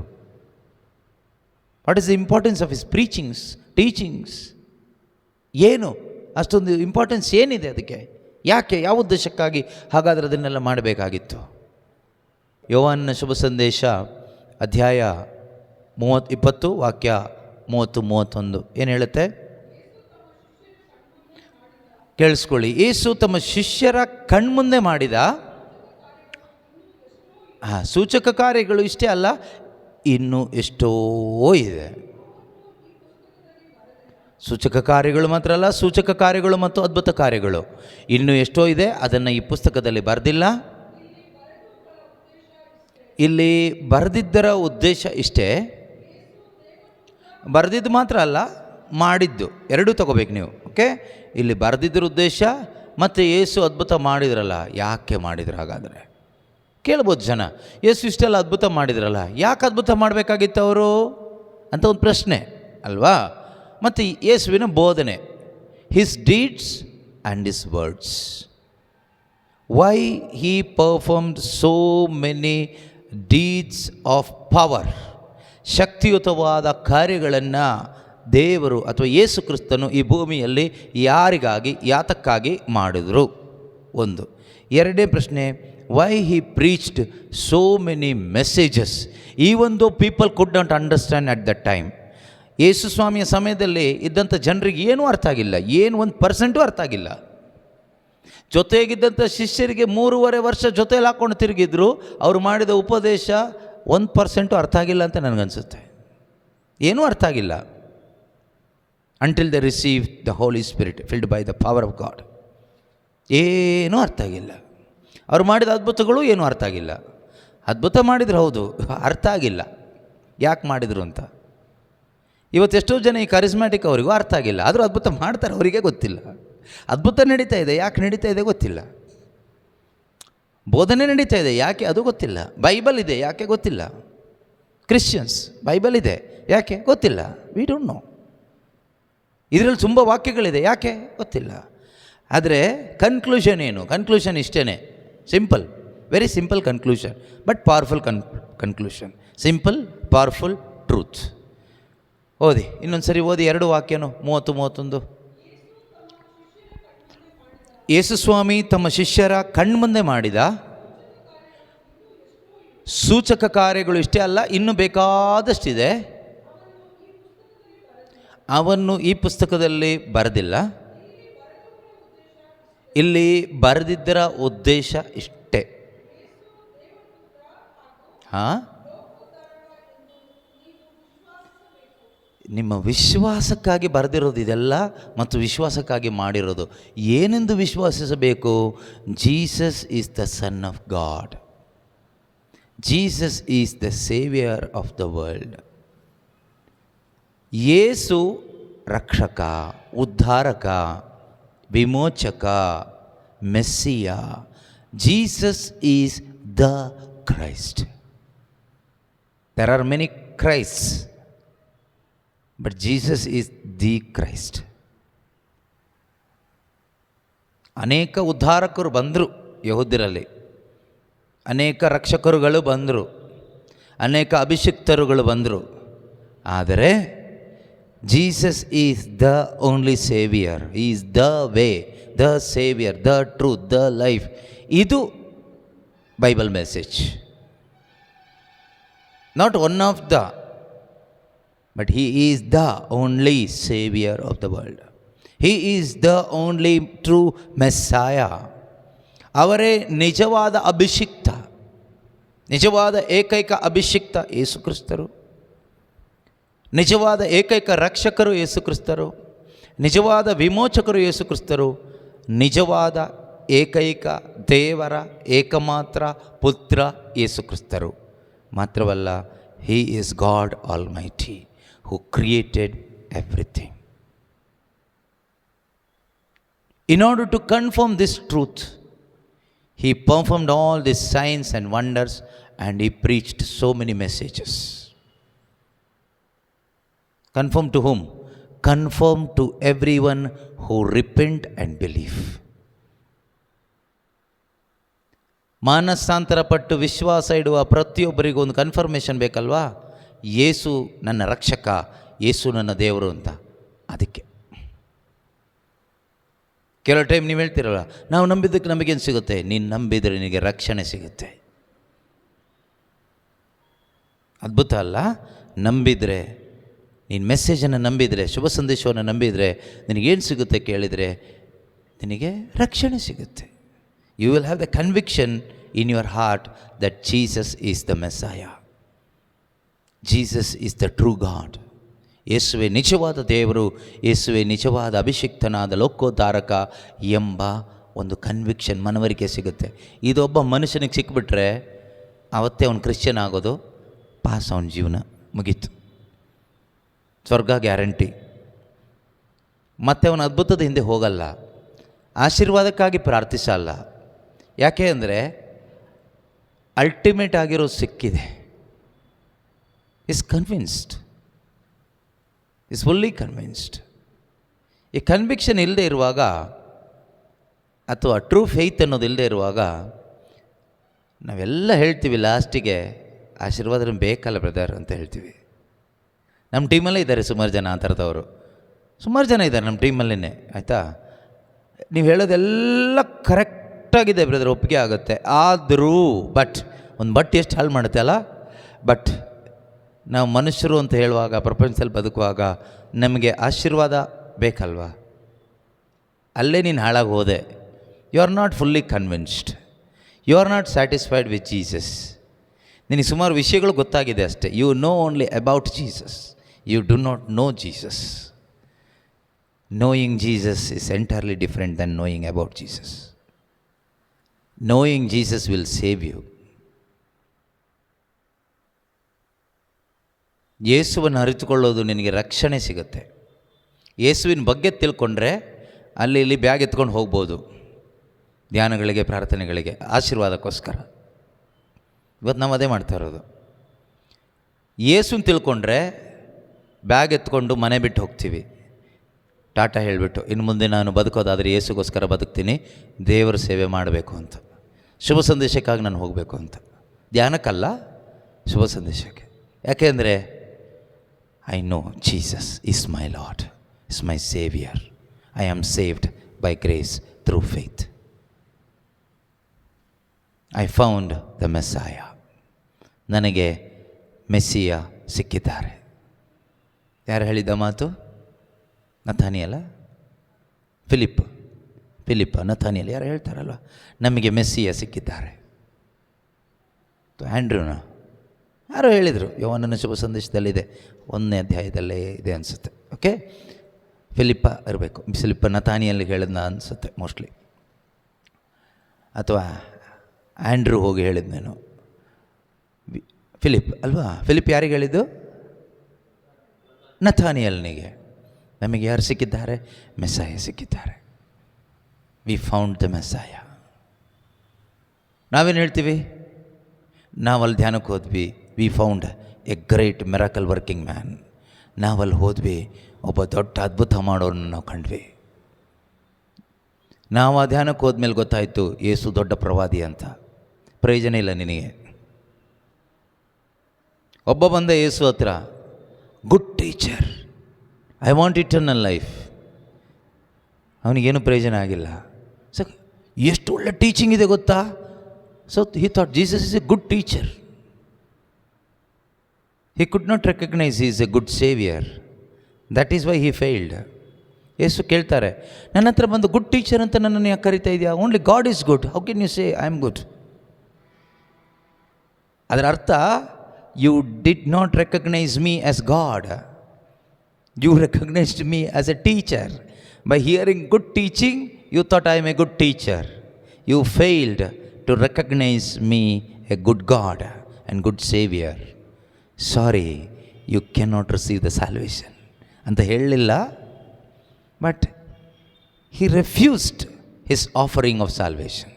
What is the importance of his teachings? ಏನು ಅಷ್ಟೊಂದು ಇಂಪಾರ್ಟೆನ್ಸ್ ಏನಿದೆ ಅದಕ್ಕೆ? ಯಾಕೆ, ಯಾವ ಉದ್ದೇಶಕ್ಕಾಗಿ ಹಾಗಾದರೆ ಅದನ್ನೆಲ್ಲ ಮಾಡಬೇಕಾಗಿತ್ತು? ಯೋಹಾನನ ಶುಭ ಸಂದೇಶ ಅಧ್ಯಾಯ 20 ವಾಕ್ಯ 30-31 ಏನು ಹೇಳುತ್ತೆ ಕೇಳಿಸ್ಕೊಳ್ಳಿ. ಯೇಸು ತಮ್ಮ ಶಿಷ್ಯರ ಕಣ್ಮುಂದೆ ಮಾಡಿದ ಸೂಚಕ ಕಾರ್ಯಗಳು ಇಷ್ಟೇ ಅಲ್ಲ, ಇನ್ನೂ ಎಷ್ಟೋ ಇದೆ. ಸೂಚಕ ಕಾರ್ಯಗಳು ಮಾತ್ರ ಅಲ್ಲ, ಸೂಚಕ ಕಾರ್ಯಗಳು ಮತ್ತು ಅದ್ಭುತ ಕಾರ್ಯಗಳು ಇನ್ನೂ ಎಷ್ಟೋ ಇದೆ. ಅದನ್ನು ಈ ಪುಸ್ತಕದಲ್ಲಿ ಬರೆದಿಲ್ಲ. ಇಲ್ಲಿ ಬರೆದಿದ್ದರ ಉದ್ದೇಶ ಇಷ್ಟೇ, ಬರೆದಿದ್ದು ಮಾತ್ರ ಅಲ್ಲ, ಮಾಡಿದ್ದು ಎರಡೂ ತಗೋಬೇಕು ನೀವು. ಓಕೆ, ಇಲ್ಲಿ ಬರೆದಿದ್ದರ ಉದ್ದೇಶ ಮತ್ತು ಯೇಸು ಅದ್ಭುತ ಮಾಡಿದ್ರಲ್ಲ, ಯಾಕೆ ಮಾಡಿದ್ರು? ಹಾಗಾದರೆ ಕೇಳ್ಬೋದು ಜನ, ಯೇಸು ಇಷ್ಟೆಲ್ಲ ಅದ್ಭುತ ಮಾಡಿದ್ರಲ್ಲ, ಯಾಕೆ ಅದ್ಭುತ ಮಾಡಬೇಕಾಗಿತ್ತು ಅವರು ಅಂತ ಒಂದು ಪ್ರಶ್ನೆ ಅಲ್ವಾ? ಮತ್ತು ಯೇಸುವಿನ ಬೋಧನೆ, his deeds and his words, why he performed so many deeds of power, ಶಕ್ತಿಯುತವಾದ ಕಾರ್ಯಗಳನ್ನು ದೇವರು ಅಥವಾ ಯೇಸು ಕ್ರಿಸ್ತನು ಈ ಭೂಮಿಯಲ್ಲಿ ಯಾರಿಗಾಗಿ, ಯಾತಕ್ಕಾಗಿ ಮಾಡಿದರು? ಒಂದು. ಎರಡನೇ ಪ್ರಶ್ನೆ, why he preached so many messages even though people could not understand at the time. ಯೇಸು ಸ್ವಾಮಿಯ ಸಮಯದಲ್ಲಿ ಇದ್ದಂಥ ಜನರಿಗೆ ಏನೂ ಅರ್ಥ ಆಗಿಲ್ಲ, 1% ಅರ್ಥ ಆಗಿಲ್ಲ. ಜೊತೆಗಿದ್ದಂಥ ಶಿಷ್ಯರಿಗೆ 3.5 ವರ್ಷ ಜೊತೆಯಲ್ಲಿ ಹಾಕ್ಕೊಂಡು ತಿರುಗಿದ್ರು, ಅವರು ಮಾಡಿದ ಉಪದೇಶ 1% ಅರ್ಥ ಆಗಿಲ್ಲ ಅಂತ ನನಗನ್ಸುತ್ತೆ. ಏನೂ ಅರ್ಥ ಆಗಿಲ್ಲ. Until they receive the Holy Spirit filled by the power of God. ಏನೂ ಅರ್ಥ ಆಗಿಲ್ಲ. ಅವರು ಮಾಡಿದ ಅದ್ಭುತಗಳು ಏನೂ ಅರ್ಥ ಆಗಿಲ್ಲ. ಅದ್ಭುತ ಮಾಡಿದ್ರು ಹೌದು, ಅರ್ಥ ಆಗಿಲ್ಲ ಯಾಕೆ ಮಾಡಿದರು ಅಂತ. ಇವತ್ತೆಷ್ಟೋ ಜನ ಈ ಕರಿಸ್ಮ್ಯಾಟಿಕ್ ಅವರಿಗೂ ಅರ್ಥ ಆಗಿಲ್ಲ, ಆದರೂ ಅದ್ಭುತ ಮಾಡ್ತಾರೆ, ಅವರಿಗೆ ಗೊತ್ತಿಲ್ಲ. ಅದ್ಭುತ ನಡೀತಾ ಇದೆ, ಯಾಕೆ ನಡೀತಾ ಇದೆ ಗೊತ್ತಿಲ್ಲ. ಬೋಧನೆ ನಡೀತಾ ಇದೆ, ಯಾಕೆ ಅದು ಗೊತ್ತಿಲ್ಲ. ಬೈಬಲ್ ಇದೆ, ಯಾಕೆ ಗೊತ್ತಿಲ್ಲ. ಕ್ರಿಶ್ಚಿಯನ್ಸ್ ಬೈಬಲ್ ಇದೆ, ಯಾಕೆ ಗೊತ್ತಿಲ್ಲ. We don't know. ಇದರಲ್ಲಿ ತುಂಬ ವಾಕ್ಯಗಳಿದೆ, ಯಾಕೆ ಗೊತ್ತಿಲ್ಲ. ಆದರೆ ಕನ್ಕ್ಲೂಷನ್ ಏನು? ಕನ್ಕ್ಲೂಷನ್ ಇಷ್ಟೇ, simple, very simple conclusion, but powerful conclusion. Simple, powerful truth. ಓದಿ, ಇನ್ನೊಂದು ಸರಿ ಓದಿ 2 ವಾಕ್ಯನು 30-31. ಯೇಸುಸ್ವಾಮಿ ತಮ್ಮ ಶಿಷ್ಯರ ಕಣ್ಮುಂದೆ ಮಾಡಿದ ಸೂಚಕ ಕಾರ್ಯಗಳು ಇಷ್ಟೇ ಅಲ್ಲ, ಇನ್ನೂ ಬೇಕಾದಷ್ಟಿದೆ. ಅವನ್ನು ಈ ಪುಸ್ತಕದಲ್ಲಿ ಬರೆದಿಲ್ಲ. ಇಲ್ಲಿ ಬರೆದಿದ್ದರ ಉದ್ದೇಶ ಇಷ್ಟೇ. ನಿಮ್ಮ ವಿಶ್ವಾಸಕ್ಕಾಗಿ ಬರೆದಿರೋದು ಇದೆಲ್ಲ, ಮತ್ತು ವಿಶ್ವಾಸಕ್ಕಾಗಿ ಮಾಡಿರೋದು. ಏನೆಂದು ವಿಶ್ವಾಸಿಸಬೇಕು? Jesus is the son of God. Jesus is the saviour of the world. ಯೇಸು ರಕ್ಷಕ, ಉದ್ಧಾರಕ, ವಿಮೋಚಕ, ಮೆಸ್ಸಿಯ. Jesus is the Christ. There are many Christs, but Jesus is the Christ. ಅನೇಕ ಉದ್ಧಾರಕರು ಬಂದರು ಯಹೂದ್ಯರಲ್ಲಿ, ಅನೇಕ ರಕ್ಷಕರುಗಳು ಬಂದರು, ಅನೇಕ ಅಭಿಷಿಕ್ತರುಗಳು ಬಂದರು. ಆದರೆ Jesus is the only saviour. Is the way, the saviour, the truth, the life. ಇದು Bible message. Not one of the, but he is the only saviour of the world. He is the only true messiah. ಅವರೇ ನಿಜವಾದ ಅಭಿಷಿಕ್ತ, ನಿಜವಾದ ಏಕೈಕ ಅಭಿಷಿಕ್ತ ಯೇಸು ಕ್ರಿಸ್ತರು, ನಿಜವಾದ ಏಕೈಕ ರಕ್ಷಕರು ಯೇಸು ಕ್ರಿಸ್ತರು, ನಿಜವಾದ ವಿಮೋಚಕರು ಯೇಸು ಕ್ರಿಸ್ತರು, ನಿಜವಾದ ಏಕೈಕ ದೇವರ ಏಕಮಾತ್ರ ಪುತ್ರ ಯೇಸು ಕ್ರಿಸ್ತರು. ಮಾತ್ರವಲ್ಲ, he is God almighty who created everything. In order to confirm this truth, he performed all these signs and wonders, and he preached so many messages. Confirm to whom? Confirm to everyone who repent and believe. ಮಾನಸಾಂತರಪಟ್ಟು ವಿಶ್ವಾಸ ಇಡುವ ಪ್ರತಿಯೊಬ್ಬರಿಗೂ ಒಂದು confirmation ಬೇಕಲ್ವಾ? ಯೇಸು ನನ್ನ ರಕ್ಷಕ, ಯೇಸು ನನ್ನ ದೇವರು ಅಂತ. ಅದಕ್ಕೆ ಕೆಲವು ಟೈಮ್ ನೀವು ಹೇಳ್ತಿರಲ್ಲ, ನಾವು ನಂಬಿದ್ದಕ್ಕೆ ನಮಗೇನು ಸಿಗುತ್ತೆ? ನೀನು ನಂಬಿದರೆ ನಿನಗೆ ರಕ್ಷಣೆ ಸಿಗುತ್ತೆ. ಅದ್ಭುತ ಅಲ್ಲ? ನಂಬಿದರೆ, ನೀನು ಮೆಸೇಜನ್ನು ನಂಬಿದರೆ, ಶುಭ ಸಂದೇಶವನ್ನು ನಂಬಿದರೆ ನಿನಗೇನು ಸಿಗುತ್ತೆ ಕೇಳಿದರೆ, ನಿನಗೆ ರಕ್ಷಣೆ ಸಿಗುತ್ತೆ. You will have the conviction in your heart that Jesus is the messiah. Jesus is the true God. ಯೇಸುವೆ ನಿಜವಾದ ದೇವರು, ಯೇಸುವೆ ನಿಜವಾದ ಅಭಿಷಿಕ್ತನಾದ ಲೋಕೋದ್ಧಾರಕ ಎಂಬ ಒಂದು ಕನ್ವಿಕ್ಷನ್, ಮನವರಿಕೆ ಸಿಗುತ್ತೆ. ಇದೊಬ್ಬ ಮನುಷ್ಯನಿಗೆ ಸಿಕ್ಬಿಟ್ರೆ ಆವತ್ತೇ ಅವನು ಕ್ರಿಶ್ಚಿಯನ್ ಆಗೋದು, ಪಾಸ್, ಅವನ ಜೀವನ ಮುಗೀತು, ಸ್ವರ್ಗ ಗ್ಯಾರಂಟಿ. ಮತ್ತೆ ಅವನ ಅದ್ಭುತದ ಹಿಂದೆ ಹೋಗಲ್ಲ, ಆಶೀರ್ವಾದಕ್ಕಾಗಿ ಪ್ರಾರ್ಥಿಸಲ್ಲ. ಯಾಕೆ ಅಂದರೆ ಅಲ್ಟಿಮೇಟ್ ಆಗಿರೋದು ಸಿಕ್ಕಿದೆ. Is convinced, is fully convinced. ಈ ಕನ್ವಿಕ್ಷನ್ ಇಲ್ಲದೆ ಇರುವಾಗ, ಅಥವಾ ಟ್ರೂ ಫೇತ್ ಅನ್ನೋದು ಇಲ್ಲದೆ ಇರುವಾಗ, ನಾವೆಲ್ಲ ಹೇಳ್ತೀವಿ ಲಾಸ್ಟಿಗೆ, ಆಶೀರ್ವಾದ ಬೇಕಲ್ಲ ಬ್ರದರ್ ಅಂತ ಹೇಳ್ತೀವಿ. ನಮ್ಮ ಟೀಮಲ್ಲೇ ಇದ್ದಾರೆ ಸುಮಾರು ಜನ ಆ ಥರದವರು, ಸುಮಾರು ಜನ ಇದ್ದಾರೆ ನಮ್ಮ ಟೀಮಲ್ಲೇ. ಆಯಿತಾ? ನೀವು ಹೇಳೋದೆಲ್ಲ ಕರೆಕ್ಟಾಗಿದೆ ಬ್ರದರ್, ಒಪ್ಪಿಗೆ ಆಗುತ್ತೆ. ಆದರೂ ಬಟ್ ಎಷ್ಟು ಹಾಳು ಮಾಡುತ್ತೆ ಅಲ್ಲ? ಬಟ್ ನಾವು ಮನುಷ್ಯರು ಅಂತ ಹೇಳುವಾಗ, ಪ್ರಪಂಚದಲ್ಲಿ ಬದುಕುವಾಗ ನಮಗೆ ಆಶೀರ್ವಾದ ಬೇಕಲ್ವಾ? ಅಲ್ಲೇ ನೀನು ಹಾಳಾಗಿ ಹೋದೆ. You are not fully convinced, you are not satisfied with Jesus. ನಿನಗೆ ಸುಮಾರು ವಿಷಯಗಳು ಗೊತ್ತಾಗಿದೆ ಅಷ್ಟೇ. You know only about Jesus, you do not know Jesus. Knowing Jesus is entirely different than knowing about Jesus. Knowing Jesus will save you. ಯೇಸುವನ್ನು ಅರಿತುಕೊಳ್ಳೋದು ನಿನಗೆ ರಕ್ಷಣೆ ಸಿಗುತ್ತೆ. ಯೇಸುವಿನ ಬಗ್ಗೆ ತಿಳ್ಕೊಂಡ್ರೆ ಅಲ್ಲಿ ಇಲ್ಲಿ ಬ್ಯಾಗ್ ಎತ್ಕೊಂಡು ಹೋಗ್ಬೋದು, ಧ್ಯಾನಗಳಿಗೆ, ಪ್ರಾರ್ಥನೆಗಳಿಗೆ, ಆಶೀರ್ವಾದಕ್ಕೋಸ್ಕರ. ಇವತ್ತು ನಾವು ಅದೇ ಮಾಡ್ತಾ ಇರೋದು. ಯೇಸುನ ತಿಳ್ಕೊಂಡ್ರೆ ಬ್ಯಾಗ್ ಎತ್ಕೊಂಡು ಮನೆ ಬಿಟ್ಟು ಹೋಗ್ತೀವಿ, ಟಾಟಾ ಹೇಳಿಬಿಟ್ಟು, ಇನ್ನು ಮುಂದೆ ನಾನು ಬದುಕೋದಾದರೆ ಯೇಸುಗೋಸ್ಕರ ಬದುಕ್ತೀನಿ, ದೇವರ ಸೇವೆ ಮಾಡಬೇಕು ಅಂತ, ಶುಭ ಸಂದೇಶಕ್ಕಾಗಿ ನಾನು ಹೋಗಬೇಕು ಅಂತ. ಧ್ಯಾನಕ್ಕಲ್ಲ, ಶುಭ ಸಂದೇಶಕ್ಕೆ. ಯಾಕೆಂದರೆ I know Jesus is my Lord, is my Savior. I am saved by grace through faith. I found the messiah. ನನಗೆ ಮೆಸ್ಸಿಯ ಸಿಕ್ಕಿದ್ದಾರೆ. ಯಾರು ಹೇಳಿದ ಮಾತು? ನಥಾನಿಯಲ, ಫಿಲಿಪ್ಪ ನಥಾನಿಯಲ್ ಯಾರು ಹೇಳ್ತಾರಲ್ವ, ನಮಗೆ ಮೆಸ್ಸಿಯ ಸಿಕ್ಕಿದ್ದಾರೆ. ಆ್ಯಂಡ್ರೂನ ಯಾರೋ ಹೇಳಿದರು, ಯೋಹಾನನ ಶುಭ ಸಂದೇಶದಲ್ಲಿದೆ, 1ನೇ ಅಧ್ಯಾಯದಲ್ಲೇ ಇದೆ ಅನಿಸುತ್ತೆ. ಓಕೆ, ಫಿಲಿಪ್ಪ ಇರಬೇಕು, ನಥಾನಿಯಲ್ಲಿ ಹೇಳಿದ್ನ ಅನಿಸುತ್ತೆ ಮೋಸ್ಟ್ಲಿ, ಅಥವಾ ಆ್ಯಂಡ್ರೂ ಹೋಗಿ ಹೇಳಿದ್ನೇನು. ಫಿಲಿಪ್ ಅಲ್ವಾ? ಫಿಲಿಪ್ ಯಾರಿಗೆ ಹೇಳಿದ್ದು? ನಥಾನಿಯಲ್ನಿಗೆ. ನಮಗೆ ಯಾರು ಸಿಕ್ಕಿದ್ದಾರೆ? ಮೆಸ್ಸಾಯ ಸಿಕ್ಕಿದ್ದಾರೆ. We found the messiah. ನಾವೇನು ಹೇಳ್ತೀವಿ? ನಾವಲ್ಲಿ ಧ್ಯಾನಕ್ಕೆ ಹೋದ್ವಿ, we found a great miracle working man. ನಾವಲ್ಲಿ ಹೋದ್ವಿ, ಒಬ್ಬ ದೊಡ್ಡ ಅದ್ಭುತ ಮಾಡೋರನ್ನ ನಾವು ಕಂಡ್ವಿ. ನಾವು ಆ ಧ್ಯಾನಕ್ಕೆ ಹೋದ್ಮೇಲೆ ಗೊತ್ತಾಯಿತು ಯೇಸು ದೊಡ್ಡ ಪ್ರವಾದಿ ಅಂತ. ಪ್ರಯೋಜನ ಇಲ್ಲ ನಿನಗೆ. ಒಬ್ಬ ಬಂದ ಯೇಸು ಹತ್ರ, good teacher, I want eternal life. ಅವನಿಗೇನು ಪ್ರಯೋಜನ ಆಗಿಲ್ಲ. ಸೊ ಎಷ್ಟು ಒಳ್ಳೆ ಟೀಚಿಂಗ್ ಇದೆ ಗೊತ್ತಾ? So he thought Jesus is a good teacher. He could not recognise he is a good saviour. That is why he failed. ಯೇಸು ಕೇಳ್ತಾರೆ, ನನ್ನ ಹತ್ರ ಬಂದು ಗುಡ್ ಟೀಚರ್ ಅಂತ ನನ್ನನ್ನು ಯಾಕೆ ಕರಿತಾ ಇದೆಯಾ? Only God is good, how can you say I am good? ಅದರ ಅರ್ಥ, you did not recognize me as God, you recognized me as a teacher. By hearing good teaching, you thought I am a good teacher. You failed to recognize me a good God and good Savior. Sorry, you cannot receive the salvation. ಅಂತ ಹೇಳಲಿಲ್ಲ, but he refused his offering of salvation.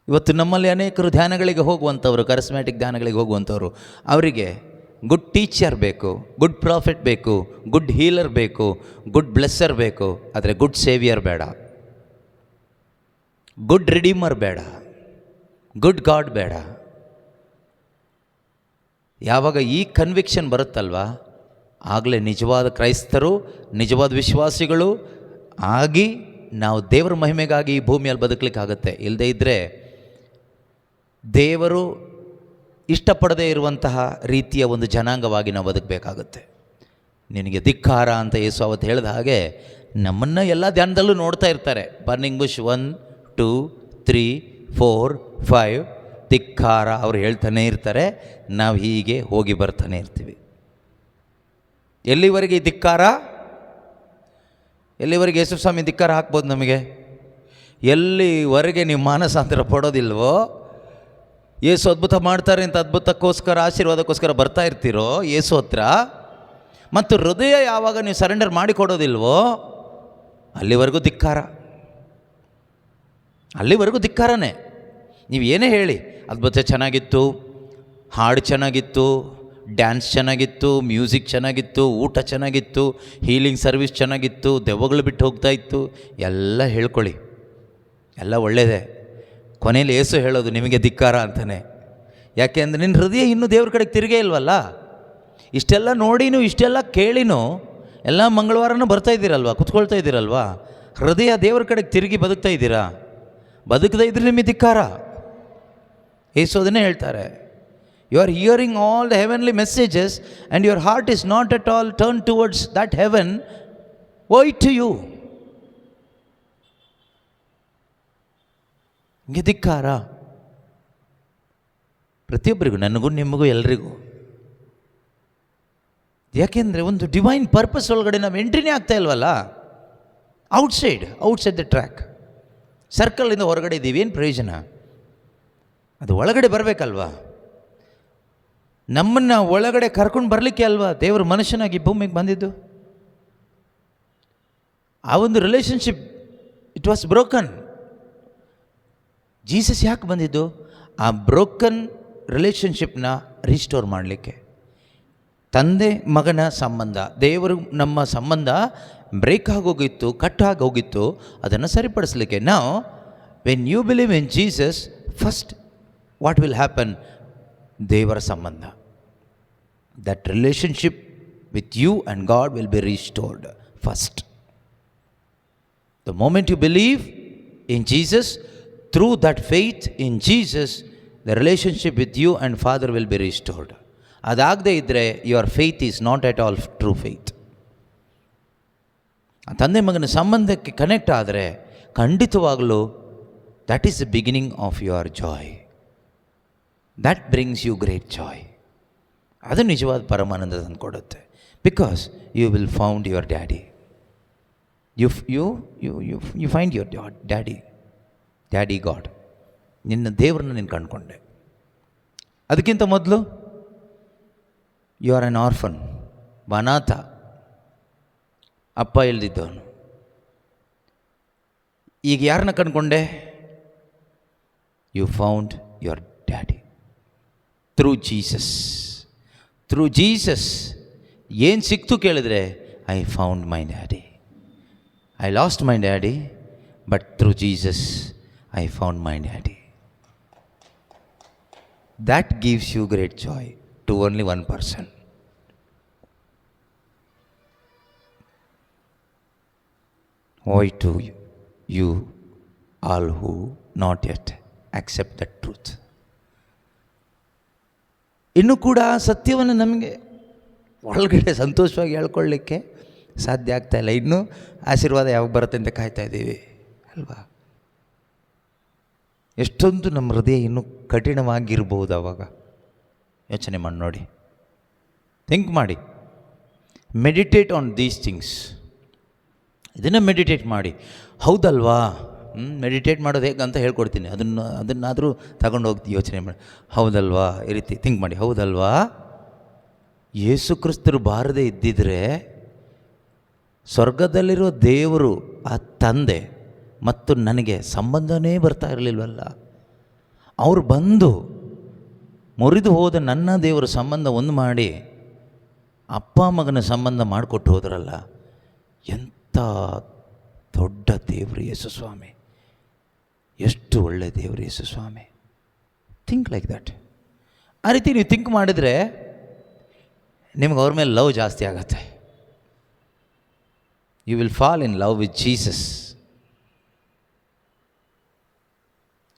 ಇವತ್ತು ನಮ್ಮಲ್ಲಿ ಅನೇಕರು ಧ್ಯಾನಗಳಿಗೆ ಹೋಗುವಂಥವರು, ಕರಿಸ್ಮ್ಯಾಟಿಕ್ ಧ್ಯಾನಗಳಿಗೆ ಹೋಗುವಂಥವರು, ಅವರಿಗೆ good teacher ಬೇಕು, good profit ಬೇಕು, good healer ಬೇಕು, good ಬ್ಲೆಸ್ಸರ್ ಬೇಕು, ಆದರೆ ಗುಡ್ ಸೇವಿಯರ್ ಬೇಡ, ಗುಡ್ ರಿಡೀಮರ್ ಬೇಡ, ಗುಡ್ ಗಾಡ್ ಬೇಡ. ಯಾವಾಗ ಈ ಕನ್ವಿಕ್ಷನ್ ಬರುತ್ತಲ್ವ, ಆಗಲೇ ನಿಜವಾದ ಕ್ರೈಸ್ತರು, ನಿಜವಾದ ವಿಶ್ವಾಸಿಗಳು ಆಗಿ ನಾವು ದೇವರ ಮಹಿಮೆಗಾಗಿ ಈ ಭೂಮಿಯಲ್ಲಿ ಬದುಕಲಿಕ್ಕಾಗತ್ತೆ. ಇಲ್ಲದೇ ಇದ್ದರೆ ದೇವರು ಇಷ್ಟಪಡದೇ ಇರುವಂತಹ ರೀತಿಯ ಒಂದು ಜನಾಂಗವಾಗಿ ನಾವು ಬದುಕಬೇಕಾಗುತ್ತೆ. ನಿನಗೆ ಧಿಕ್ಕಾರ ಅಂತ ಯೇಸು ಅವತ್ತು ಹೇಳಿದ ಹಾಗೆ ನಮ್ಮನ್ನು ಎಲ್ಲ ಧ್ಯಾನದಲ್ಲೂ ನೋಡ್ತಾ ಇರ್ತಾರೆ. ಬರ್ನಿಂಗ್ ಬುಷ್ 1, 2, 3, 4, 5 ಧಿಕ್ಕಾರ ಅವ್ರು ಹೇಳ್ತಾನೆ ಇರ್ತಾರೆ. ನಾವು ಹೀಗೆ ಹೋಗಿ ಬರ್ತಾನೆ ಇರ್ತೀವಿ. ಎಲ್ಲಿವರೆಗೆ ಈ ಧಿಕ್ಕಾರ? ಎಲ್ಲಿವರೆಗೆ ಯೇಸು ಸ್ವಾಮಿ ಧಿಕ್ಕಾರ ಹಾಕ್ಬೋದು ನಮಗೆ? ಎಲ್ಲಿವರೆಗೆ ನೀವು ಮಾನಸಾಂತರ ಪಡೋದಿಲ್ವೋ, ಯೇಸು ಅದ್ಭುತ ಮಾಡ್ತಾರೆ ಅಂತ ಅದ್ಭುತಕ್ಕೋಸ್ಕರ, ಆಶೀರ್ವಾದಕ್ಕೋಸ್ಕರ ಬರ್ತಾ ಇರ್ತೀರೋ ಯೇಸು ಹತ್ರ, ಮತ್ತು ಹೃದಯ ಯಾವಾಗ ನೀವು ಸರೆಂಡರ್ ಮಾಡಿಕೊಡೋದಿಲ್ವೋ ಅಲ್ಲಿವರೆಗೂ ಧಿಕ್ಕಾರ. ಅಲ್ಲಿವರೆಗೂ ಧಿಕ್ಕಾರನೇ. ನೀವು ಏನೇ ಹೇಳಿ, ಅದ್ಭುತ ಚೆನ್ನಾಗಿತ್ತು, ಹಾಡು ಚೆನ್ನಾಗಿತ್ತು, ಡ್ಯಾನ್ಸ್ ಚೆನ್ನಾಗಿತ್ತು, ಮ್ಯೂಸಿಕ್ ಚೆನ್ನಾಗಿತ್ತು, ಊಟ ಚೆನ್ನಾಗಿತ್ತು, ಹೀಲಿಂಗ್ ಸರ್ವಿಸ್ ಚೆನ್ನಾಗಿತ್ತು, ದೆವ್ವಗಳು ಬಿಟ್ಟು ಹೋಗ್ತಾ ಇತ್ತು, ಎಲ್ಲ ಹೇಳ್ಕೊಳ್ಳಿ, ಎಲ್ಲ ಒಳ್ಳೆಯದೇ. ಕೊನೆಯಲ್ಲಿ ಯೇಸು ಹೇಳೋದು ನಿಮಗೆ ಧಿಕ್ಕಾರ ಅಂತಾನೆ. ಯಾಕೆ ಅಂದರೆ ನಿನ್ನ ಹೃದಯ ಇನ್ನೂ ದೇವ್ರ ಕಡೆಗೆ ತಿರುಗೇ ಇಲ್ವಲ್ಲ. ಇಷ್ಟೆಲ್ಲ ನೋಡಿನೂ, ಇಷ್ಟೆಲ್ಲ ಕೇಳಿನೂ, ಎಲ್ಲ ಮಂಗಳವಾರನೂ ಬರ್ತಾ ಇದ್ದೀರಲ್ವ, ಕುತ್ಕೊಳ್ತಾ ಇದ್ದೀರಲ್ವ, ಹೃದಯ ದೇವ್ರ ಕಡೆಗೆ ತಿರುಗಿ ಬದುಕ್ತಾ ಇದ್ದೀರಾ? ಬದುಕದೇ ಇದ್ರೆ ನಿಮಗೆ ಧಿಕ್ಕಾರ. ಯೇಸು ಅದನ್ನೇ ಹೇಳ್ತಾರೆ, you are hearing all the heavenly messages and your heart is not at all turn towards that heaven, why to you? ಹಿಂಗೆ ಧಿಕ್ಕಾರ ಪ್ರತಿಯೊಬ್ಬರಿಗೂ, ನನಗೂ ನಿಮಗೂ ಎಲ್ರಿಗೂ. ಯಾಕೆಂದರೆ ಒಂದು ಡಿವೈನ್ ಪರ್ಪಸ್ ಒಳಗಡೆ ನಾವು ಎಂಟ್ರಿನೇ ಆಗ್ತಾ ಇಲ್ವಲ್ಲ. ಔಟ್ಸೈಡ್ ದ ಟ್ರ್ಯಾಕ್, ಸರ್ಕಲಿಂದ ಹೊರಗಡೆ ಇದ್ದೀವಿ, ಏನು ಪ್ರಯೋಜನ? ಅದು ಒಳಗಡೆ ಬರಬೇಕಲ್ವಾ? ನಮ್ಮನ್ನು ಒಳಗಡೆ ಕರ್ಕೊಂಡು ಬರಲಿಕ್ಕೆ ಅಲ್ವಾ ದೇವರು ಮನುಷ್ಯನಾಗಿ ಭೂಮಿಗೆ ಬಂದಿದ್ದು. ಆ ಒಂದು relationship it was broken. Jesus ಯಾಕೆ ಬಂದಿದ್ದು? ಆ ಬ್ರೋಕನ್ ರಿಲೇಷನ್ಶಿಪ್ನ ರಿಸ್ಟೋರ್ ಮಾಡಲಿಕ್ಕೆ. ತಂದೆ ಮಗನ ಸಂಬಂಧ, ದೇವರು ನಮ್ಮ ಸಂಬಂಧ ಬ್ರೇಕ್ ಆಗೋಗಿತ್ತು, ಕಟ್ ಆಗೋಗಿತ್ತು, ಅದನ್ನು ಸರಿಪಡಿಸಲಿಕ್ಕೆ. ನಾವು when you believe in Jesus, first what will happen? ದೇವರ ಸಂಬಂಧ, that relationship with you and God will be restored first. The moment you believe in Jesus, through that faith in Jesus, the relationship with you and Father will be restored. ಅದಾಗದೇ ಇದ್ದರೆ your faith is not at all true faith. ಆ ತಂದೆ ಮಗನ ಸಂಬಂಧಕ್ಕೆ connect ಆದರೆ ಖಂಡಿತವಾಗಲೂ that is the beginning of your joy. That brings you great joy. ಅದು ನಿಜವಾದ ಪರಮಾನಂದ ತಂದು ಕೊಡುತ್ತೆ. Because you will found your daddy. You find your daddy God. ನಿನ್ನ ದೇವರನ್ನ ನೀನು ಕಂಡುಕೊಂಡೆ. ಅದಕ್ಕಿಂತ ಮೊದಲು ಯು ಆರ್ ಆನ್ ಆರ್ಫನ್, ಅನಾಥ, ಅಪ್ಪ ಇಲ್ದಿದ್ದವನು. ಈಗ ಯಾರನ್ನ ಕಂಡುಕೊಂಡೆ? You found your daddy through Jesus. Through Jesus ಏನು ಸಿಕ್ತು ಕೇಳಿದ್ರೆ, I found my daddy. I lost my daddy, but through Jesus, I found my daddy. That gives you great joy to only one person. Why to you all who not yet accept that truth? ಇನ್ನೂ ಕೂಡ ಸತ್ಯವನ್ನು ನಮಗೆ ಒಳಗಡೆ ಸಂತೋಷವಾಗಿ ಹೇಳ್ಕೊಳ್ಳಿಕ್ಕೆ ಸಾಧ್ಯ ಆಗ್ತಾಯಿಲ್ಲ. ಇನ್ನೂ ಆಶೀರ್ವಾದ ಯಾವಾಗ ಬರುತ್ತೆ ಅಂತ ಕಾಯ್ತಾ ಇದ್ದೀವಿ ಅಲ್ವಾ? ಎಷ್ಟೊಂದು ನಮ್ಮ ಹೃದಯ ಇನ್ನೂ ಕಠಿಣವಾಗಿರ್ಬೋದು. ಆವಾಗ ಯೋಚನೆ ಮಾಡಿ ನೋಡಿ, ಥಿಂಕ್ ಮಾಡಿ, ಮೆಡಿಟೇಟ್ ಆನ್ ದೀಸ್ ಥಿಂಗ್ಸ್. ಇದನ್ನು ಮೆಡಿಟೇಟ್ ಮಾಡಿ. ಹೌದಲ್ವಾ? ಮೆಡಿಟೇಟ್ ಮಾಡೋದು ಹೇಗೆ ಅಂತ ಹೇಳ್ಕೊಡ್ತೀನಿ. ಅದನ್ನಾದರೂ ತಗೊಂಡು ಹೋಗ್ತೀವಿ. ಯೋಚನೆ ಮಾಡಿ, ಹೌದಲ್ವಾ? ಈ ರೀತಿ ಥಿಂಕ್ ಮಾಡಿ. ಹೌದಲ್ವಾ? ಯೇಸು ಕ್ರಿಸ್ತರು ಬಾರದೇ ಇದ್ದಿದ್ರೆ ಸ್ವರ್ಗದಲ್ಲಿರೋ ದೇವರು, ಆ ತಂದೆ ಮತ್ತು ನನಗೆ ಸಂಬಂಧನೇ ಬರ್ತಾ ಇರಲಿಲ್ವಲ್ಲ. ಅವರು ಬಂದು ಮುರಿದು ಹೋದ ನನ್ನ ದೇವರ ಸಂಬಂಧ ಒಂದು ಮಾಡಿ ಅಪ್ಪ ಮಗನ ಸಂಬಂಧ ಮಾಡಿಕೊಟ್ಟು ಹೋದ್ರಲ್ಲ. ಎಂಥ ದೊಡ್ಡ ದೇವರು ಯೇಸು ಸ್ವಾಮಿ, ಎಷ್ಟು ಒಳ್ಳೆ ದೇವರು ಯೇಸು ಸ್ವಾಮಿ. Think like that. ಆ ರೀತಿ ನೀವು ಥಿಂಕ್ ಮಾಡಿದರೆ ನಿಮ್ಗೆ ಅವ್ರ ಮೇಲೆ ಲವ್ ಜಾಸ್ತಿ ಆಗತ್ತೆ. You will fall in love with Jesus.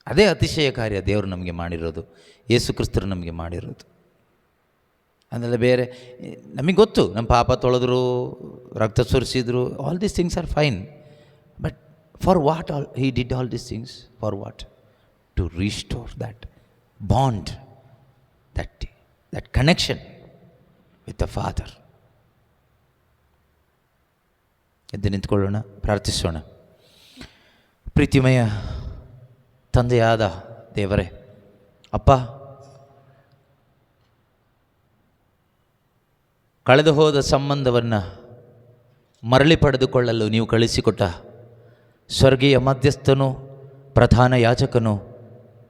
ಅದೇ ಅತಿಶಯ ಕಾರ್ಯ ದೇವರು ನಮಗೆ ಮಾಡಿರೋದು, ಯೇಸು ಕ್ರಿಸ್ತರು ನಮಗೆ ಮಾಡಿರೋದು. ಅದೆಲ್ಲ ಬೇರೆ ನಮಗೆ ಗೊತ್ತು. ನಮ್ಮ ಪಾಪ ತೊಳೆದ್ರು, ರಕ್ತ ಸುರಿಸಿದ್ರು, all these things are fine. But for what all he did all these things? For what? To restore that bond, that connection with the father. ಎದ್ದು ನಿಂತ್ಕೊಳ್ಳೋಣ, ಪ್ರಾರ್ಥಿಸೋಣ. ಪ್ರೀತಿಮಯ ತಂದೆಯಾದ ದೇವರೇ, ಅಪ್ಪ, ಕಳೆದು ಹೋದ ಸಂಬಂಧವನ್ನು ಮರಳಿ ಪಡೆದುಕೊಳ್ಳಲು ನೀವು ಕಳಿಸಿಕೊಟ್ಟ ಸ್ವರ್ಗೀಯ ಮಧ್ಯಸ್ಥನು, ಪ್ರಧಾನ ಯಾಜಕನು,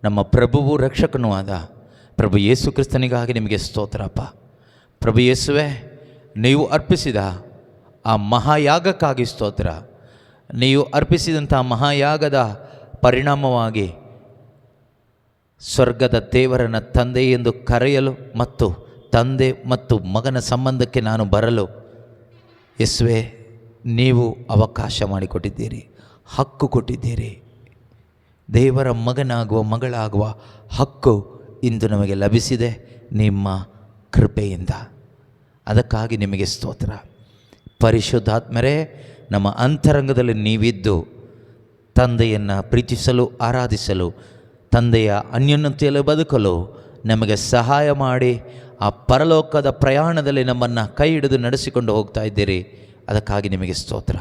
ನಮ್ಮ ಪ್ರಭುವು ರಕ್ಷಕನೂ ಆದ ಪ್ರಭು ಯೇಸು ಕ್ರಿಸ್ತನಿಗಾಗಿ ನಿಮಗೆ ಸ್ತೋತ್ರಪ್ಪ. ಪ್ರಭು ಯೇಸುವೆ, ನೀವು ಅರ್ಪಿಸಿದ ಆ ಮಹಾಯಾಗಕ್ಕಾಗಿ ಸ್ತೋತ್ರ. ನೀವು ಅರ್ಪಿಸಿದಂಥ ಮಹಾಯಾಗದ ಪರಿಣಾಮವಾಗಿ ಸ್ವರ್ಗದ ದೇವರನ್ನು ತಂದೆ ಎಂದು ಕರೆಯಲು ಮತ್ತು ತಂದೆ ಮತ್ತು ಮಗನ ಸಂಬಂಧಕ್ಕೆ ನಾನು ಬರಲು ಯೇಸುವೆ ನೀವು ಅವಕಾಶ ಮಾಡಿಕೊಟ್ಟಿದ್ದೀರಿ, ಹಕ್ಕು ಕೊಟ್ಟಿದ್ದೀರಿ. ದೇವರ ಮಗನಾಗುವ ಮಗಳಾಗುವ ಹಕ್ಕು ಇಂದು ನಮಗೆ ಲಭಿಸಿದೆ ನಿಮ್ಮ ಕೃಪೆಯಿಂದ. ಅದಕ್ಕಾಗಿ ನಿಮಗೆ ಸ್ತೋತ್ರ. ಪರಿಶುದ್ಧಾತ್ಮರೇ, ನಮ್ಮ ಅಂತರಂಗದಲ್ಲಿ ನೀವಿದ್ದು ತಂದೆಯನ್ನು ಪ್ರೀತಿಸಲು, ಆರಾಧಿಸಲು, ತಂದೆಯ ಅನ್ಯೋನ್ಯತೆಯಲ್ಲಿ ಬದುಕಲು ನಮಗೆ ಸಹಾಯ ಮಾಡಿ ಆ ಪರಲೋಕದ ಪ್ರಯಾಣದಲ್ಲಿ ನಮ್ಮನ್ನು ಕೈ ಹಿಡಿದು ನಡೆಸಿಕೊಂಡು ಹೋಗ್ತಾ ಇದ್ದೀರಿ. ಅದಕ್ಕಾಗಿ ನಿಮಗೆ ಸ್ತೋತ್ರ.